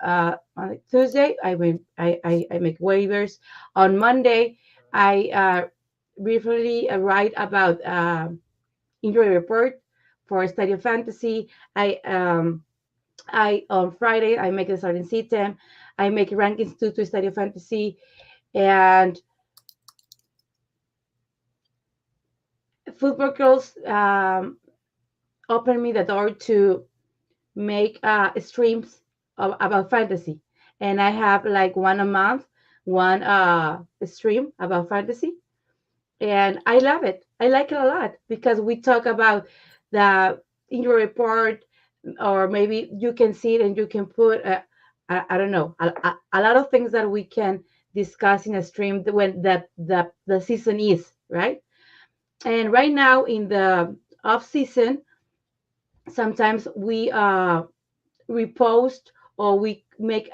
on Tuesday. I make waivers. On Monday, I briefly write about injury report for Study of Fantasy. I on Friday I make the starting system. I make rankings to Study of Fantasy, and Football Girls opened me the door to make streams about fantasy, and I have like one a month, one stream about fantasy, and I love it. I like it a lot because we talk about the injury report, or maybe you can see it and you can put I don't know, a lot of things that we can discuss in a stream when the season is right. And right now in the off season, sometimes we repost or we make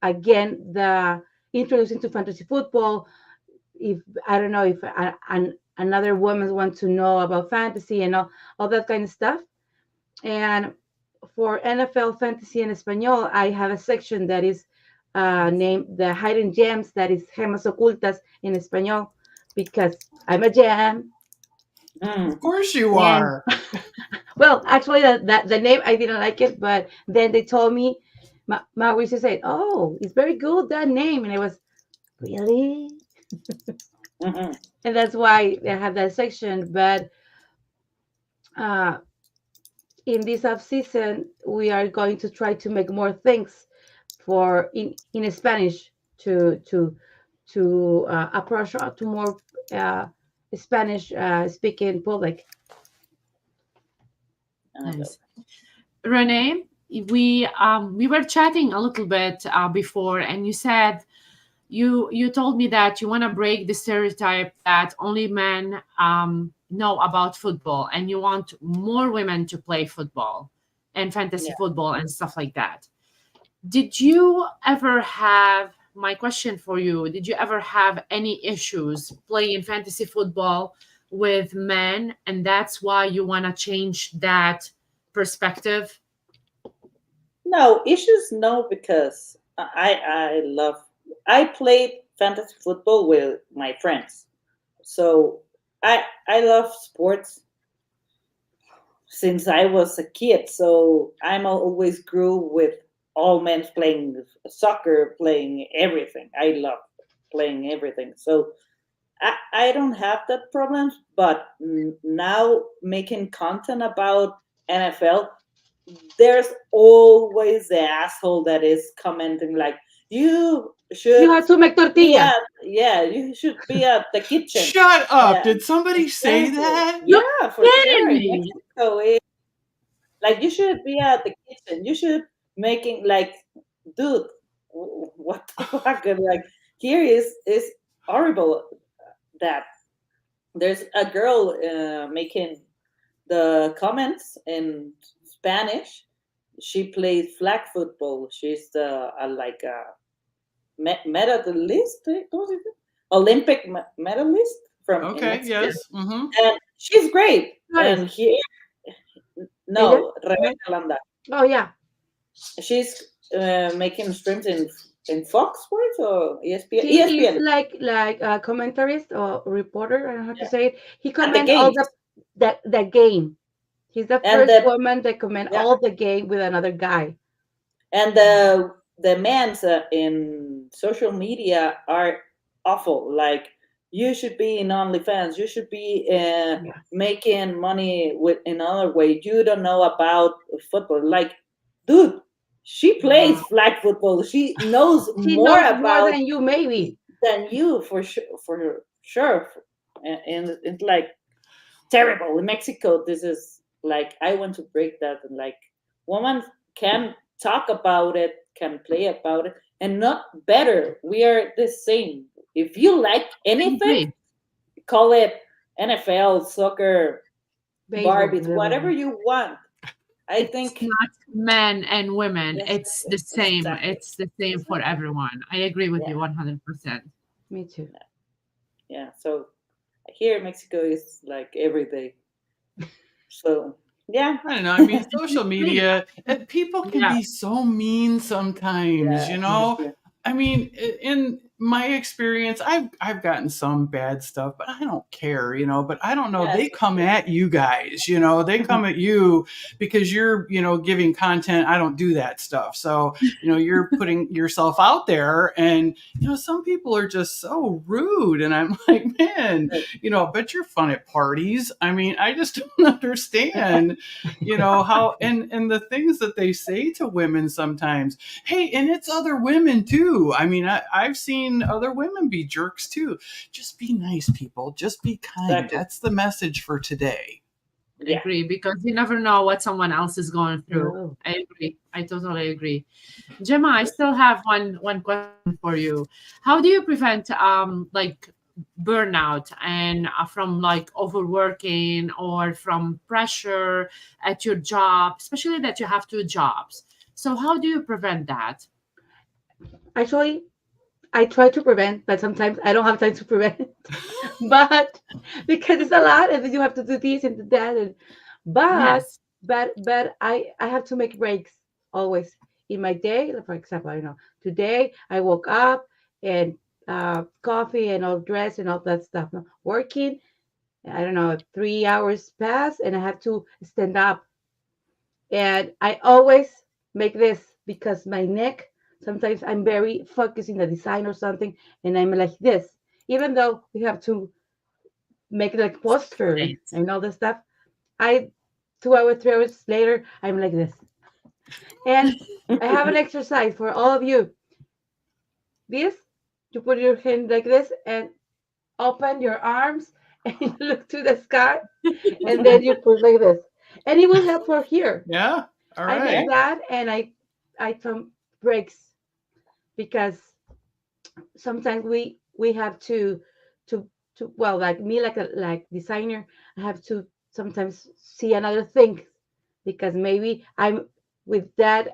again the introducing to fantasy football. If I don't know if another woman wants to know about fantasy and all that kind of stuff. And for NFL fantasy in Espanol, I have a section that is named the hidden gems, that is gemas ocultas in Espanol, because I'm a gem. Of course you And are. well, actually, the name I didn't like it, but then they told me, Mauricio said, "Oh, it's very good that name," and I was really, Mhm. and that's why I have that section. But uh, in this off season, we are going to try to make more things for in Spanish to approach to more Spanish speaking public. Nice. Renee, we were chatting a little bit before, and you said you told me that you want to break the stereotype that only men know about football, and you want more women to play football and fantasy Yeah. football and stuff like that. Did you ever have, my question for you, did you ever have any issues playing fantasy football with men, and that's why you want to change that perspective? No issues, no, because I love. I played fantasy football with my friends, so I love sports since I was a kid. So I'm always grew with all men playing soccer, playing everything. I love playing everything. So I don't have that problem. But now making content about NFL, there's always the asshole that is commenting like, you You should have to make be tortilla. at, yeah, you should be at the kitchen. Shut up. Yeah, Did somebody say exactly. that? You're Yeah, for Kidding sure. In me. Mexico, like you should be at the kitchen. You should making like, dude, what the fuck? And like here is horrible that there's a girl making the comments in Spanish. She plays flag football. She's the like a medalist, ¿cómo se dice? Olympic medalist from in Okay, Mexico, yes. Mm-hmm. and she's great. Flores. And here, Ella? no, Rebecca Landa. Oh yeah. She's making streams in Fox Sports or ESPN. He is ESPN, like a commentarist or reporter. I don't know how to yeah, say it. He at the comment all games, the game. He's the and first woman that comment yeah, all the game with another guy. and the men's in social media are awful. Like you should be in OnlyFans. You should be Yeah. making money with another way. You don't know about football. Like, dude, she plays Wow. flag football. She knows She more knows more about than you, maybe. than you for sure. For sure, and it's like terrible in Mexico. This is like I want to break that. And like women can talk about it, can play about it, and not better. We are the same. If you like I anything, agree. call it NFL, soccer, Baseball, Barbies, whatever whatever. you want. I It's think not men and women. yes, It's the same. exactly, It's the same for everyone. I agree with yeah, you 100%. Me too. yeah. So here in Mexico is like every day. So Yeah. I don't know. I mean, social media, people can Yeah. be so mean sometimes, Yeah, for sure. I mean, in my experience, I've gotten some bad stuff, but I don't care, but I don't know. Yes, They come at you guys, they come at you because you're, giving content. I don't do that stuff. So, you're putting yourself out there, and, some people are just so rude. And I'm like, man, but you're fun at parties. I mean, I just don't understand, how, and the things that they say to women sometimes. Hey, and it's other women too. I mean, I've seen other women be jerks too. Just be nice, people. Just be kind. exactly. That's the message for today. I Yeah. agree, because you never know what someone else is going through. No. I agree. I totally agree. Gemma, I still have one question for you. How do you prevent like burnout and from like overworking or from pressure at your job, especially that you have two jobs? So how do you prevent that? Actually, I try to prevent, but sometimes I don't have time to prevent. But because it's a lot, and then you have to do this and do that, and but Yes. but I have to make breaks always in my day. Like, for example, today I woke up and coffee and all dress and all that stuff. No, working, I don't know, 3 hours pass, and I have to stand up, and I always make this because my neck, sometimes I'm very focused in the design or something, and I'm like this. Even though we have to make like posture Right. and all this stuff, I 2 hours, 3 hours later, I'm like this. And I have an exercise for all of you. This, you put your hand like this and open your arms and you look to the sky, and then you put like this. And it will help for here. Yeah. All I Yeah. make right. that, and I some breaks because sometimes we have to well, like me, like a like designer, I have to sometimes see another thing because maybe I'm with that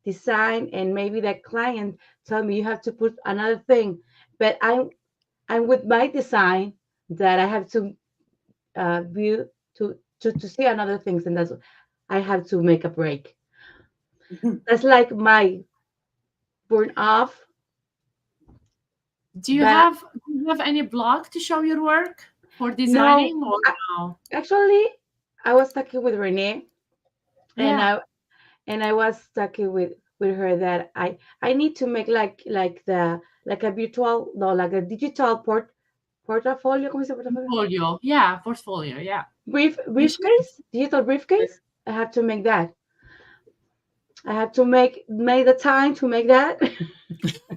design, and maybe that client tell me you have to put another thing, but I'm with my design that I have to view to see another things, and that's I have to make a break. That's like my burn off. But Do you have any blog to show your work for no, designing or I, no? actually, I was talking with Renee, and Yeah. I was talking with her that I need to make like the like a virtual, no, like a digital portfolio. ¿Cómo se dice portafolio? Portfolio. Yeah, portfolio. Yeah. You should. Briefcase, digital briefcase. I have to make that. I have to make the time to make that.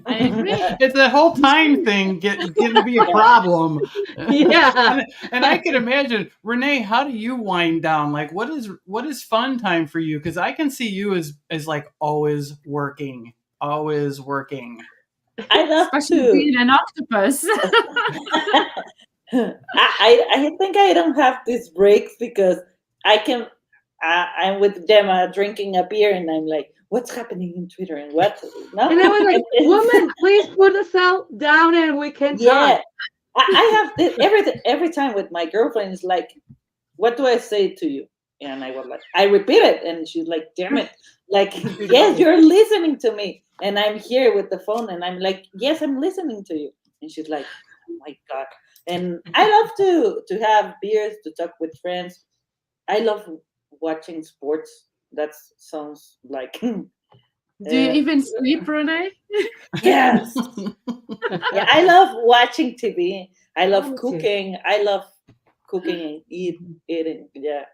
I agree. It's the whole You time should. thing getting to be a Yeah. problem. Yeah. And I could imagine, Renee, how do you wind down? Like, what is fun time for you? Because I can see you as like always working, always working. I love Especially to. being an octopus. I think I don't have these breaks because I can. I'm with Gemma drinking a beer, and I'm like, "What's happening in Twitter?" And what? No, And I was like, and it's, woman, please put the cell down and we can talk. yeah. I have this every time with my girlfriend. It's like, what do I say to you? And I was like, I repeat it, and she's like, "Damn it!" Like, yes, you're listening to me, and I'm here with the phone, and I'm like, "Yes, I'm listening to you," and she's like, "Oh my god!" And I love to have beers, to talk with friends. I love watching sports. That sounds like Do you even sleep, Renee? yes. Yeah, I love watching TV. I Oh, love me too. cooking. I love cooking and eating. Yeah.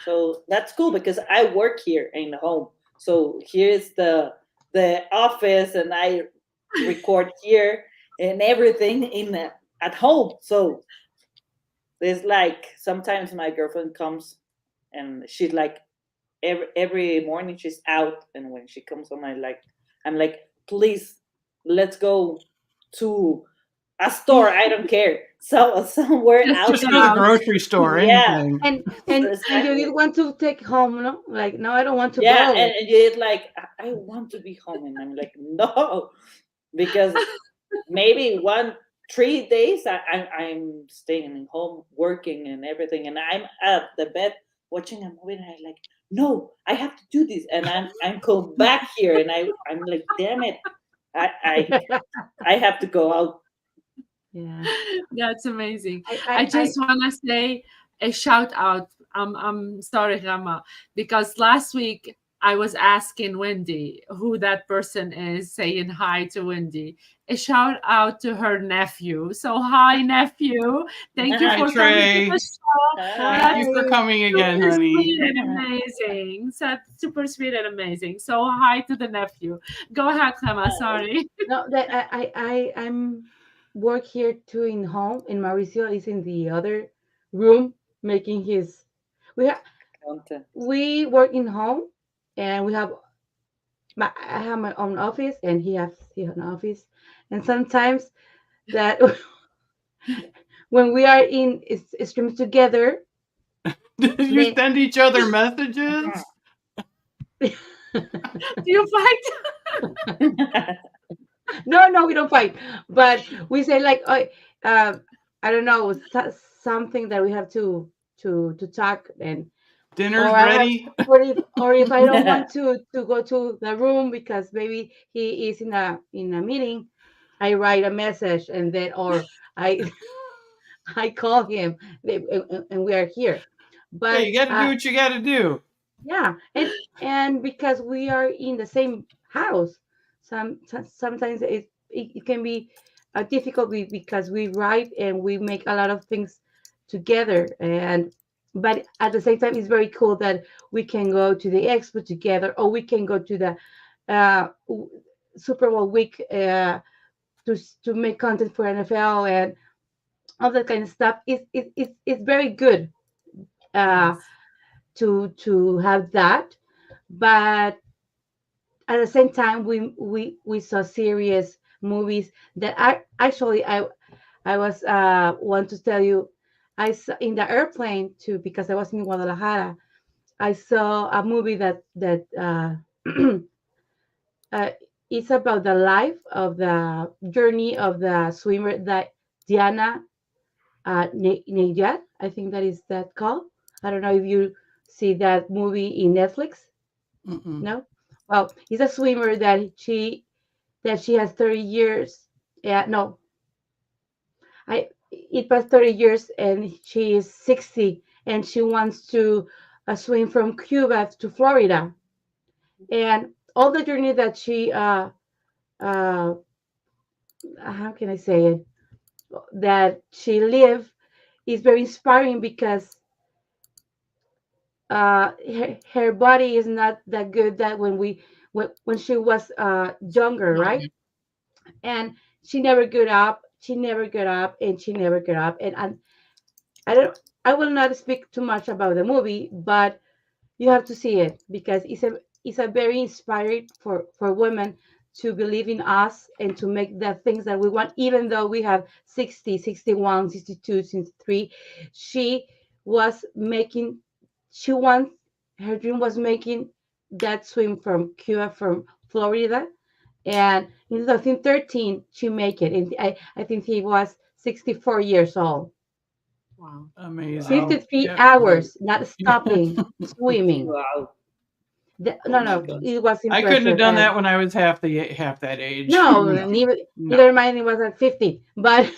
So that's cool because I work here in home. So here's the office, and I record here and everything at home. So there's like sometimes my girlfriend comes, and she's like every morning she's out, and when she comes home, I'm like, please, let's go to a store. I don't care. So somewhere Just to Just get go to the outside. out. grocery store, Yeah, anything. And you did exactly. want to take home, no? Like, no, I don't want to Yeah, go. and you're like, I want to be home, and I'm like, no, because maybe 3 days I'm staying home working and everything, and I'm at the bed watching a movie, and I'm like, no, I have to do this, and I'm come back here, and I'm like, damn it, I have to go out. Yeah. That's amazing. I I just want to say a shout out. I'm sorry, Rama, because last week I was asking Wendi who that person is, saying hi to Wendi. A shout out to her nephew. So hi, nephew. Thank you Hi, for coming to Trey. the show. Thank Hi. you for Hi. coming again, Super honey. sweet and amazing. So super sweet and amazing. So hi to the nephew. Go ahead, Rama. Sorry. No, that I'm work here too in home, and Mauricio is in the other room making his. We have Content. we work in home, and we have I have my own office, and he has his own office, and sometimes that when we are in streams together, You they send each other messages? Do you fight? no, we don't fight, but we say like, oh, I don't know, something that we have to talk, and Dinner's or I have, ready? or if I don't want to go to the room because maybe he is in a meeting, I write a message, and then or I I call him, and we are here. Yeah, But you got to do what you got to do. yeah, and because we are in the same house, sometimes it can be difficult because we write and we make a lot of things together, and but at the same time it's very cool that we can go to the expo together, or we can go to the uh, w- Super Bowl week to make content for NFL and all that kind of stuff. It's very good uh, Yes. to have that, but at the same time we saw serious movies that I was want to tell you. I saw in the airplane too, because I was in Guadalajara. I saw a movie that uh, it's about the life of the journey of the swimmer that Diana Nejad, I think that is that called. I don't know if you see that movie in Netflix. Mm-mm. No. Well, he's a swimmer that she has 30 years. Yeah, no, I it was 30 years, and she is 60, and she wants to swim from Cuba to Florida, and all the journey that she uh how can I say it, that she lived is very inspiring because her body is not that good that when she was younger, No. right? And she never got up, she never got up, and she never got up, and I don't, I will not speak too much about the movie, but you have to see it because it's a very inspiring for women to believe in us and to make the things that we want, even though we have 60, 61, 62, 63. She was making, she wants, her dream was making that swim from Cuba, from Florida, and in 2013 she made it, and I think he was 64 years old. Wow. Amazing. Wow. 53 Yep. hours not stopping swimming. Wow. Oh No, my no, goodness. it was I couldn't have impressive. done And that when I was half that age. no, No. No. neither mine was at 50. But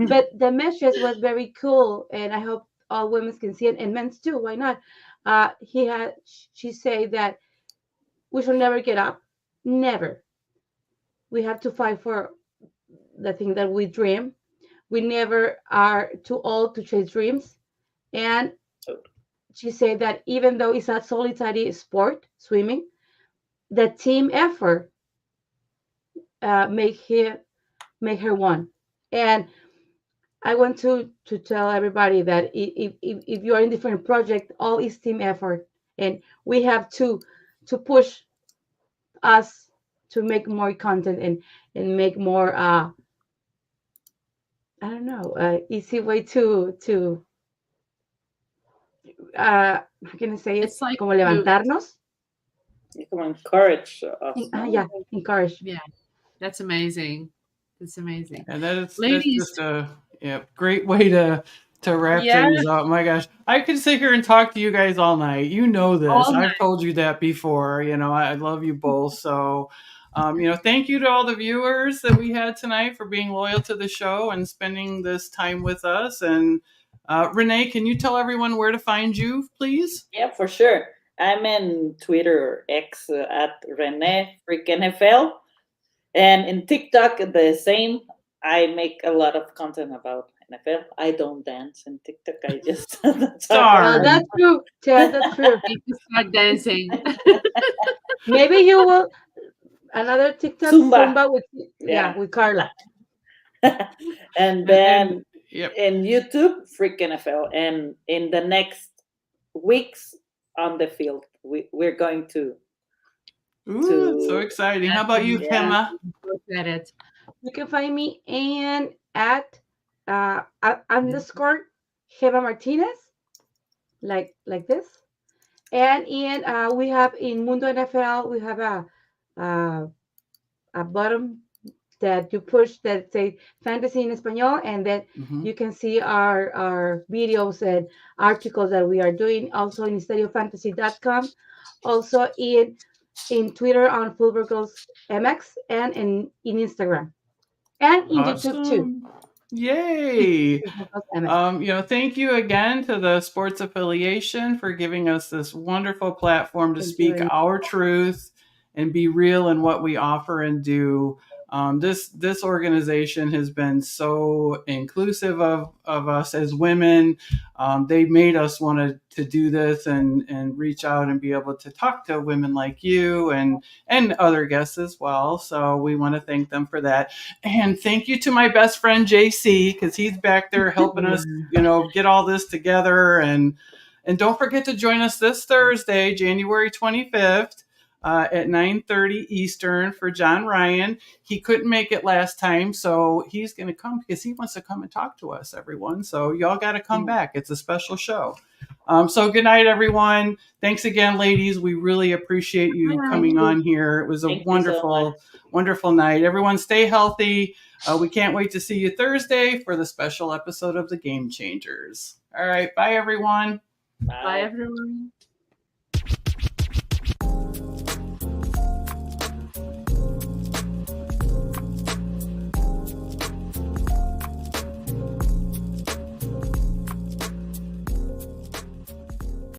but the message was very cool, and I hope all women can see it, and men too. Why not? He had she said that we should never get up. Never. We have to fight for the thing that we dream. We never are too old to chase dreams. And she said that even though it's a solitary sport, swimming, the team effort make her one. And I want to tell everybody that if you are in different project, all is team effort, and we have to push us to make more content and make more I don't know, easy way to how can I say it, It's like como you, levantarnos. You can encourage us, no? Yeah, encourage. yeah, that's amazing. That's amazing. And that's Ladies, just a great way to to wrap Yeah. things up. My gosh, I could sit here and talk to you guys all night. You know this. All night. I've told you that before. You know, I love you both. So, thank you to all the viewers that we had tonight for being loyal to the show and spending this time with us. And Renee, can you tell everyone where to find you, please? Yeah, for sure. I'm in Twitter X at Renee FreakNFL, and in TikTok the same. I make a lot of content about NFL. I don't dance in TikTok. I just talk Darn. Well, that's true, Ted. That's true. Need to start dancing. Maybe you will another TikTok Zumba. Zumba with Yeah. with Carla. And then Yep. in YouTube, FreakNFL, and in the next weeks on the field, we're going to. Ooh, it's so exciting. How about you, Yeah. Gemma? Look at it. You can find me at underscore Gemma Martinez, like this. And we have in Mundo NFL we have a button that you push that say fantasy in Espanol, and then you can see our videos and articles that we are doing also in estadiofantasy.com, also in Twitter on Football Girls MX, and in Instagram and in YouTube too. Yay! MX. Thank you again to the Sports Affiliation for giving us this wonderful platform to Thank you speak very much. our truth and be real in what we offer and do. This organization has been so inclusive of us as women. They made us want to do this and reach out and be able to talk to women like you and other guests as well. So we want to thank them for that. And thank you to my best friend JC, because he's back there helping us, get all this together. And don't forget to join us this Thursday, January 25th. At 9:30 Eastern for John Ryan. He couldn't make it last time, so he's going to come because he wants to come and talk to us, everyone. So y'all got to come back. It's a special show. So good night, everyone. Thanks again, ladies. We really appreciate you coming on here. It was a wonderful night. Everyone stay healthy. We can't wait to see you Thursday for the special episode of the Game Changers. All right. Bye, everyone. Bye, everyone.